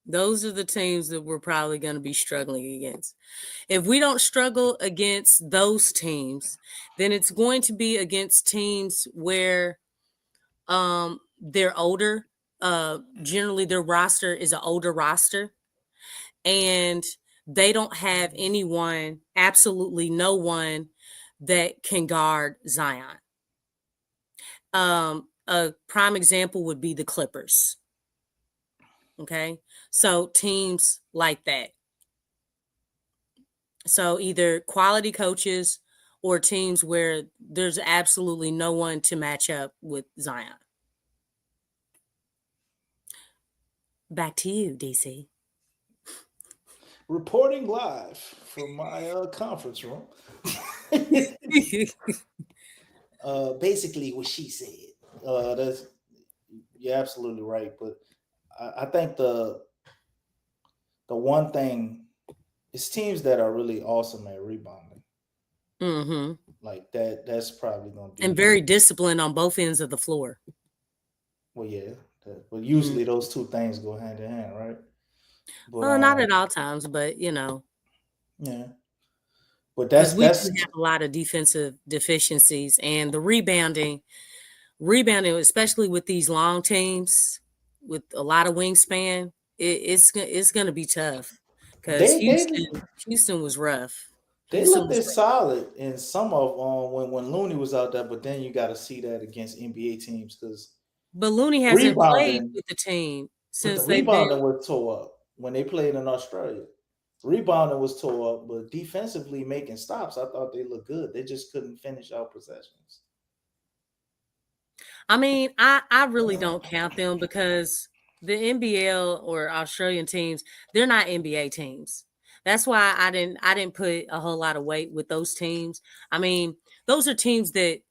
Those are the teams that we're probably going to be struggling against. If we don't struggle against those teams, then it's going to be against teams where they're older. Generally, their roster is an older roster. And they don't have anyone, absolutely no one, that can guard Zion. A prime example would be the Clippers. Okay, so teams like that. So either quality coaches or teams where there's absolutely no one to match up with Zion. Back to you, DC. Reporting live from my conference room. Basically what she said. You're absolutely right. But I think the one thing is teams that are really awesome at rebounding. Mm-hmm. Like that's probably going to be. And very disciplined on both ends of the floor. Well, yeah. But usually those two things go hand in hand, right? But, Well, not at all times, but Yeah. But because we that's do have a lot of defensive deficiencies, and the rebounding, especially with these long teams with a lot of wingspan, it's going to be tough because Houston was rough. They looked solid in some of when Looney was out there, but then you got to see that against NBA teams because. But Looney hasn't played with the team since the rebounding was tore up when they played in Australia. Rebounding was tore up, but defensively making stops, I thought they looked good. They just couldn't finish out possessions. I mean, I really don't count them because the NBL or Australian teams, they're not NBA teams. That's why I didn't put a whole lot of weight with those teams. I mean, those are teams that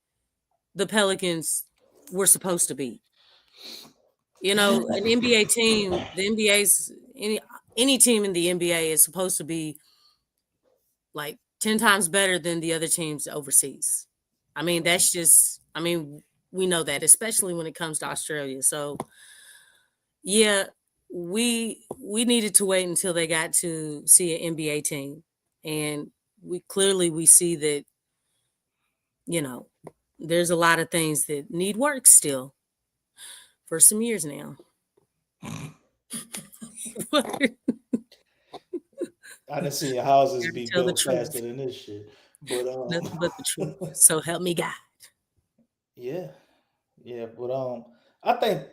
the Pelicans were supposed to be. You know, an NBA team, the NBA's any team in the NBA is supposed to be like 10 times better than the other teams overseas. I mean, we know that, especially when it comes to Australia. So, yeah, we needed to wait until they got to see an NBA team. And we see that, you know, there's a lot of things that need work still for some years now. I didn't see your houses be built faster than this shit. But nothing but the truth. So help me God. Yeah. But I think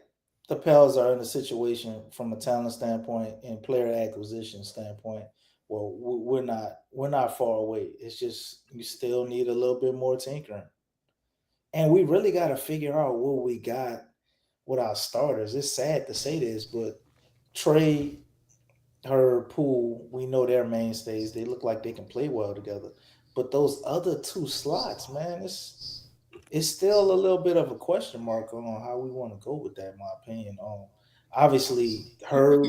the Pels are in a situation from a talent standpoint and player acquisition standpoint. Well, we're not far away. It's just you still need a little bit more tinkering, and we really got to figure out what we got with our starters. It's sad to say this, but Trey, Poole, we know they're mainstays. They look like they can play well together. But those other two slots, man, it's still a little bit of a question mark on how we want to go with that, in my opinion. Obviously, Herb,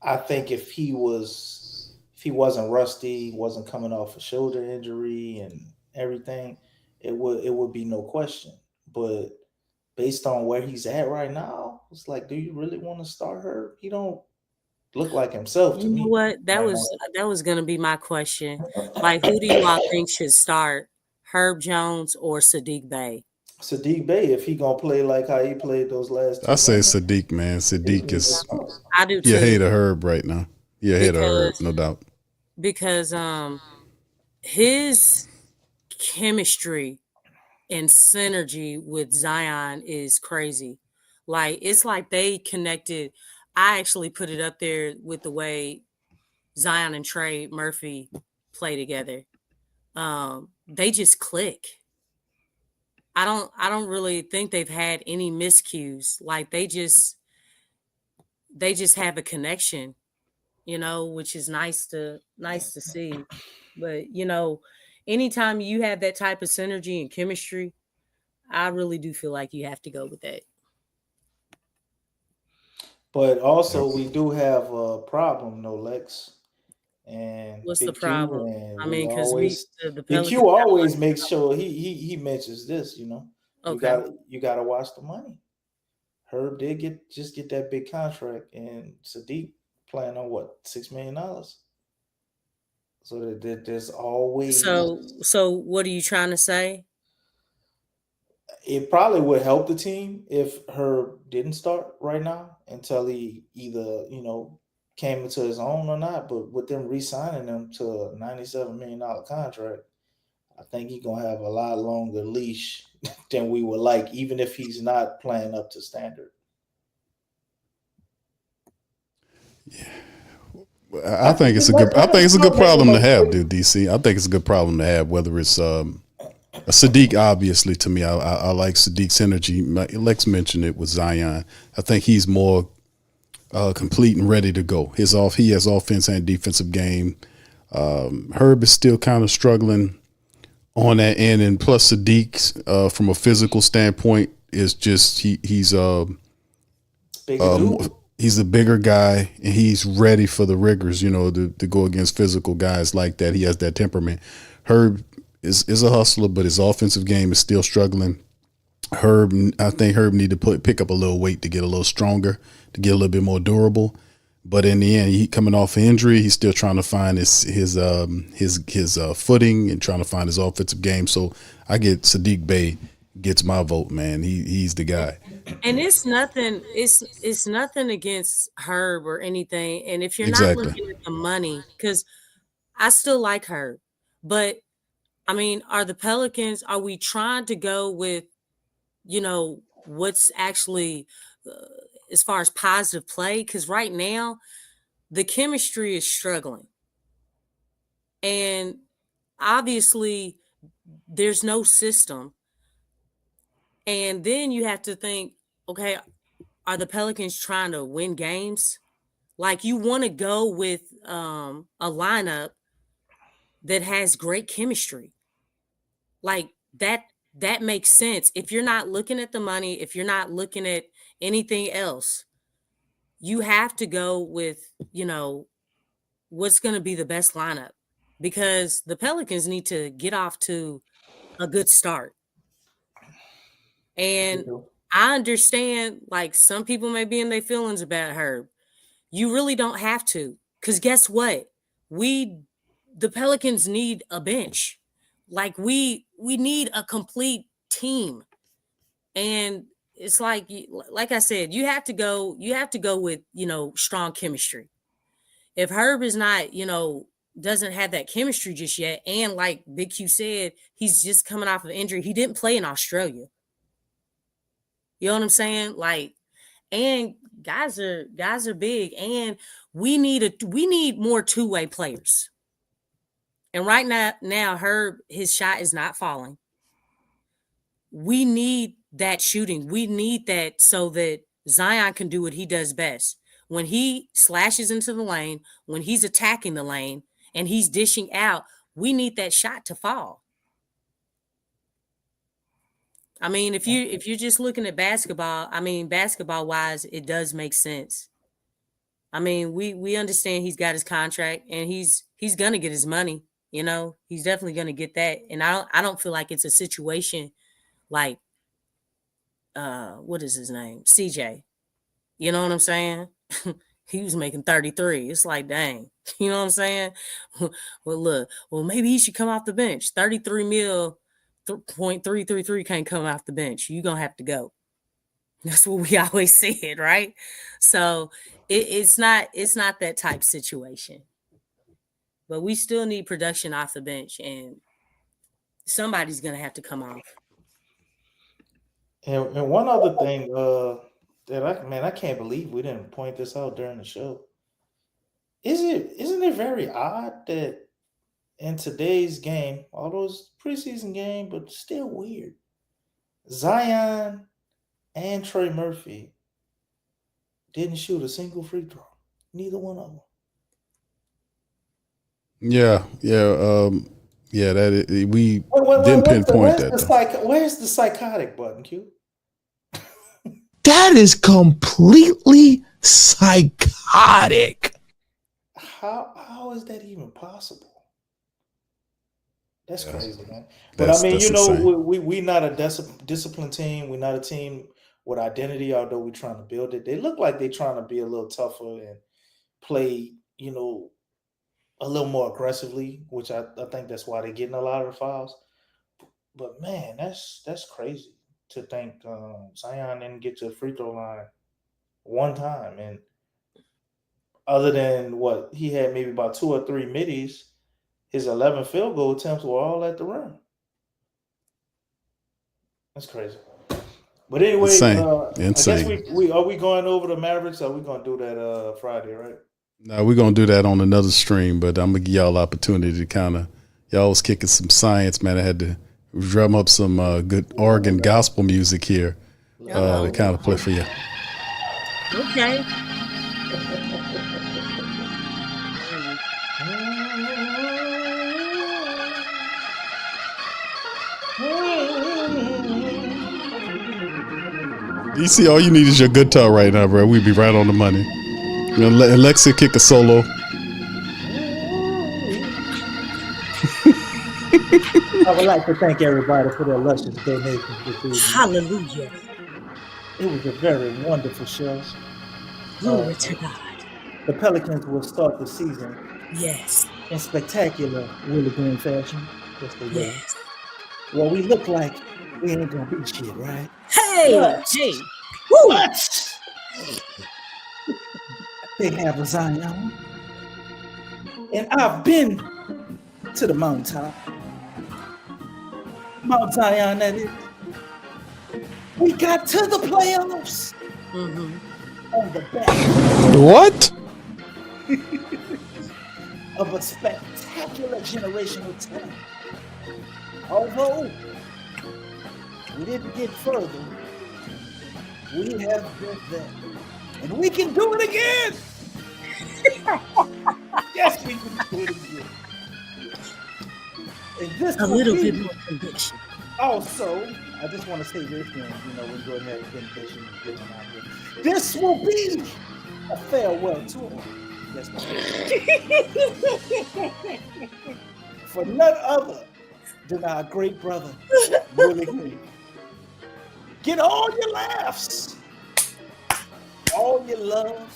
I think if he wasn't rusty, wasn't coming off a shoulder injury and everything, it would be no question. But based on where he's at right now, it's like, do you really want to start Herb? He don't look like himself to You know me what? That right was that was gonna be my question. Like, who do you all think should start? Herb Jones or Sadiq Bey? Sadiq Bey, if he gonna play like how he played those last I two say games, Sadiq, man. Sadiq is I do he ahead too. of Herb right now. He ahead of Herb, Because no doubt. because his chemistry and synergy with Zion is crazy. Like, it's like they connected. I actually put it up there with the way Zion and Trey Murphy play together. They just click. I don't really think they've had any miscues. Like, they just have a connection, which is nice to see. But anytime you have that type of synergy and chemistry, I really do feel like you have to go with that. but Yep. also we do have a problem, no Lex and What's the Big Q, problem? and I we mean, because always the Big Pelicans Q got always money. makes sure he mentions this. You Okay. gotta watch the money. Herb did get that big contract, and Sadiq playing on what, $6 million. So there's always, So what are you trying to say? it probably would help the team if Herb didn't start right now until he either came into his own or not. But with them re-signing him to a $97 million contract, I think he's gonna have a lot longer leash than we would like, even if he's not playing up to standard. I think it's a good. I think it's a good problem to have, dude. DC. I think it's a good problem to have. Whether it's Sadiq, obviously, to me, I like Sadiq's energy. Lex mentioned it with Zion. I think he's more complete and ready to go. He has offense and defensive game. Herb is still kind of struggling on that end, and plus Sadiq, from a physical standpoint, is just he's Bigger dude. he's a bigger guy and he's ready for the rigors, to go against physical guys like that. He has that temperament. Herb is a hustler, but his offensive game is still struggling. I think Herb need to pick up a little weight to get a little stronger, to get a little bit more durable. But in the end, he coming off an injury, he's still trying to find his footing and trying to find his offensive game. So I get Sadiq Bey gets my vote, man. He's the guy. And it's nothing against Herb or anything. And if you're not Exactly. looking at the money, because I still like Herb, but I mean, are we trying to go with, what's actually as far as positive play? Because right now, the chemistry is struggling. And obviously, there's no system. And then you have to think, okay, are the Pelicans trying to win games? Like, you want to go with a lineup that has great chemistry. Like, that makes sense. If you're not looking at the money, if you're not looking at anything else, you have to go with, what's going to be the best lineup, because the Pelicans need to get off to a good start. And I understand, like, some people may be in their feelings about Herb. You really don't have to, because guess what? The Pelicans need a bench. Like, we need a complete team. And it's like I said, you have to go with, strong chemistry. If Herb is not, doesn't have that chemistry just yet, and like Big Q said, he's just coming off of injury. He didn't play in Australia. You know what I'm saying? Like, and guys are big, and we need more two-way players. And right now Herb, his shot is not falling. We need that shooting. We need that so that Zion can do what he does best. When he slashes into the lane, when he's attacking the lane and he's dishing out, we need that shot to fall. I mean, if you're just looking at basketball, I mean, basketball wise, it does make sense. I mean, we understand he's got his contract and he's gonna get his money. You know, he's definitely gonna get that. And I don't feel like it's a situation like what is his name? CJ. You know what I'm saying? He was making 33. It's like, dang. You know what I'm saying? Well, look, maybe he should come off the bench. 33 mil, .333 can't come off the bench. You're going to have to go. That's what we always said, right? So it's not that type situation. But we still need production off the bench, and somebody's going to have to come off. And one other thing that I can't believe we didn't point this out during the show. Isn't it very odd that in today's game, although it's a preseason game, but still weird, Zion and Trey Murphy didn't shoot a single free throw. Neither one of them. Yeah. We didn't pinpoint that. Where's the psychotic button, Q? That is completely psychotic. How is that even possible? That's crazy, man. But That's we not a disciplined team. We're not a team with identity, although we're trying to build it. They look like they're trying to be a little tougher and play, a little more aggressively, which I think that's why they're getting a lot of the fouls. But man, that's crazy to think Zion didn't get to the free throw line one time, and other than what he had, maybe about 2 or 3 middies, his 11 field goal attempts were all at the rim. That's crazy. But anyway, Insane. I guess we are we going over the Mavericks? Or are we going to do that Friday, right? No, we're going to do that on another stream, but I'm going to give y'all opportunity to kind of, y'all was kicking some science, man. I had to drum up some good Oregon gospel music here to kind of play for you. Okay. DC, all you need is your guitar right now, bro. We'd be right on the money. Let Lexxah kick a solo. I would like to thank everybody for their luscious donations this evening. Hallelujah. It was a very wonderful show. Glory to God. The Pelicans will start the season Yes. in spectacular Willie Green fashion. Yes, they will. Yes. Well, we look like we ain't gonna beat shit, right? Hey. What? Hey. What? They have a Zion. And I've been to the mountaintop. Mount Zion, that is. We got to the playoffs on the back What? of a spectacular generational talent. Although we didn't get further, we have been there. And we can do it again. Yes, we can do it again. And this A little bit more conviction. Also, I just want to say this, and we go ahead and get this and get them out here. This will be a farewell tour. Yes, for none other than our great brother, Willie Green. Get all your laughs, all your love,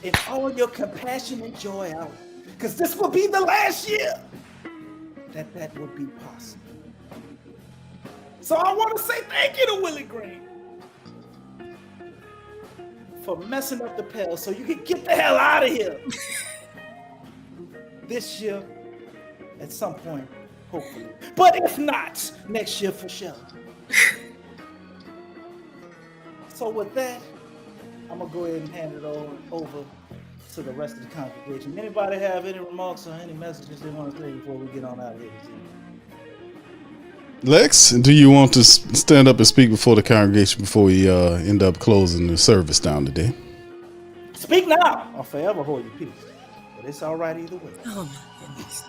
and all your compassion and joy out, because this will be the last year that will be possible. So I want to say thank you to Willie Green for messing up the Pels so you can get the hell out of here this year at some point, hopefully. But if not, next year for sure. So with that, I'm going to go ahead and hand it over to the rest of the congregation. Anybody have any remarks or any messages they want to say before we get on out of here this evening? Lex, do you want to stand up and speak before the congregation before we end up closing the service down today? Speak now, or forever hold your peace. But it's all right either way. Oh my goodness.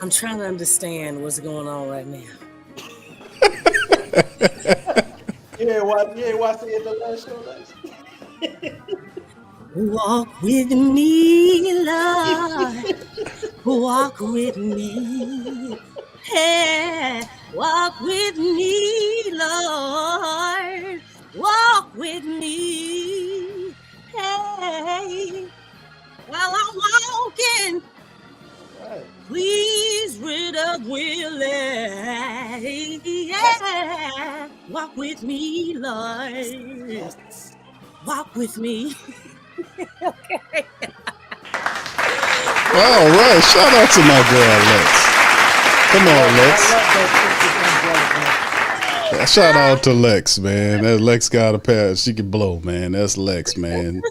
I'm trying to understand what's going on right now. Yeah, watch it the last show. Walk with me, Lord. Walk with me. Hey, walk with me, Lord. Walk with me. Hey, while I'm walking, please rid of Willie. Yeah, walk with me, Lord. Walk with me. Okay. All right. Shout out to my girl, Lex. Come on, Lex. Shout out to Lex, man. That Lex got a pass. She can blow, man. That's Lex, man.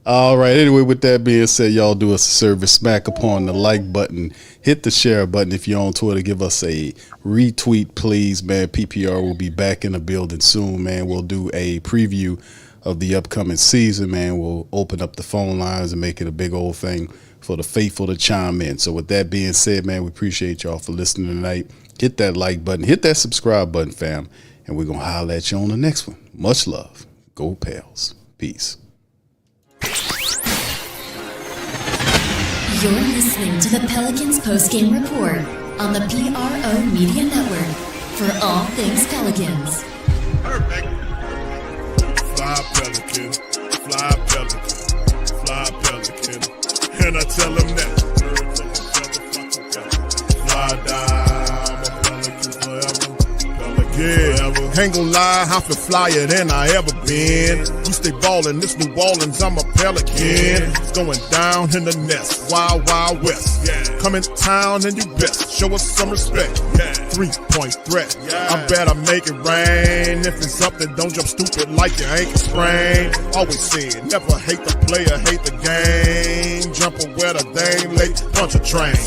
All right. Anyway, with that being said, y'all do us a service. Smack upon the like button. Hit the share button if you're on Twitter. Give us a retweet, please, man. PPR will be back in the building soon, man. We'll do a preview of the upcoming season, man. We'll open up the phone lines and make it a big old thing for the faithful to chime in. So with that being said, man, we appreciate y'all for listening tonight. Hit that like button. Hit that subscribe button, fam. And we're going to holler at you on the next one. Much love. Go Pels. Peace. You're listening to the Pelicans Postgame Report on the PRO Media Network for all things Pelicans. Perfect. Fly Pelican, fly Pelican, fly Pelican. And I tell him that birds of a feather flock together. Fly down, I'm a Pelican forever. Pelican, ain't gon' lie, I feel flyer than I ever been. We stay ballin', this New Orleans, I'm a Pelican. It's going down in the nest, wild, wild west. Come in town and you best show us some respect. 3-point threat, I better make it rain. If it's up, then don't jump stupid like your ankle sprain. Always said, never hate the player, hate the game. Jumper where the dame late, punch a train.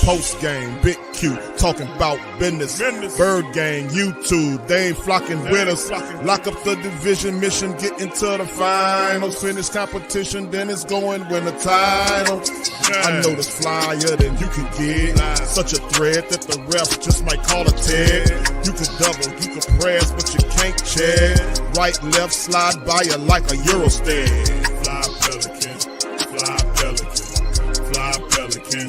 Post game, Big Q, talking about business. Bird gang, YouTube, they ain't flocking with us. Lock up the division mission, get into the finals. Finish competition, then it's going win the title. I know this flyer than you can get. Such a threat that the refs just might call a tag. You could double, you could press, but you can't check. Right, left, slide by you like a Eurostag. Fly Pelican, fly Pelican, fly Pelican.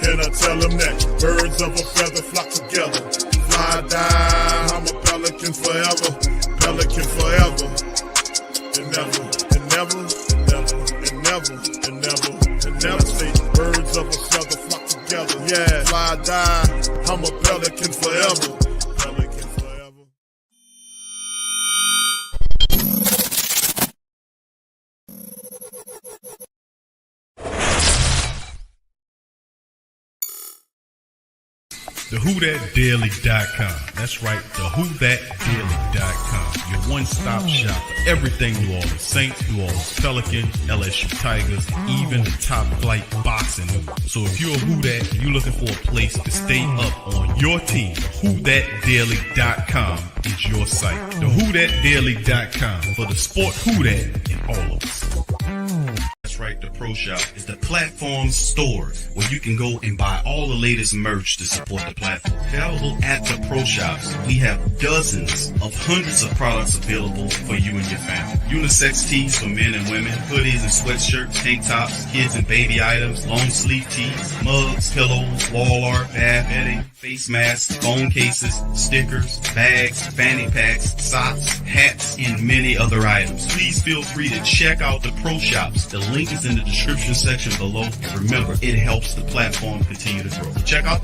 And I tell them that birds of a feather flock together. Fly down, I'm a Pelican forever. Pelican forever. And never, and never, and never, and never, and never, and never say birds of a feather flock together. Yeah, fly down, I'm a Pelican forever. Pelican forever. The WhoDatDaily.com. That's right, the WhoDatDaily.com. Your one-stop shop for everything New Orleans Saints, New Orleans Pelicans, LSU Tigers, even the top flight boxing news. So if you're a Who Dat and you're looking for a place to stay up on your team, WhoDatDaily.com is your site. The WhoDatDaily.com for the sport Who Dat in all of us. That's right, the Pro Shop is the platform store where you can go and buy all the latest merch to support the platform. Available at the Pro Shops, we have dozens of hundreds of products available for you and your family. Unisex tees for men and women, hoodies and sweatshirts, tank tops, kids and baby items, long sleeve tees, mugs, pillows, wall art, bath bedding, face masks, phone cases, stickers, bags, fanny packs, socks, hats, and many other items. Please feel free to check out the Pro Shops. The link is in the description section below. Remember, it helps the platform continue to grow. Check out the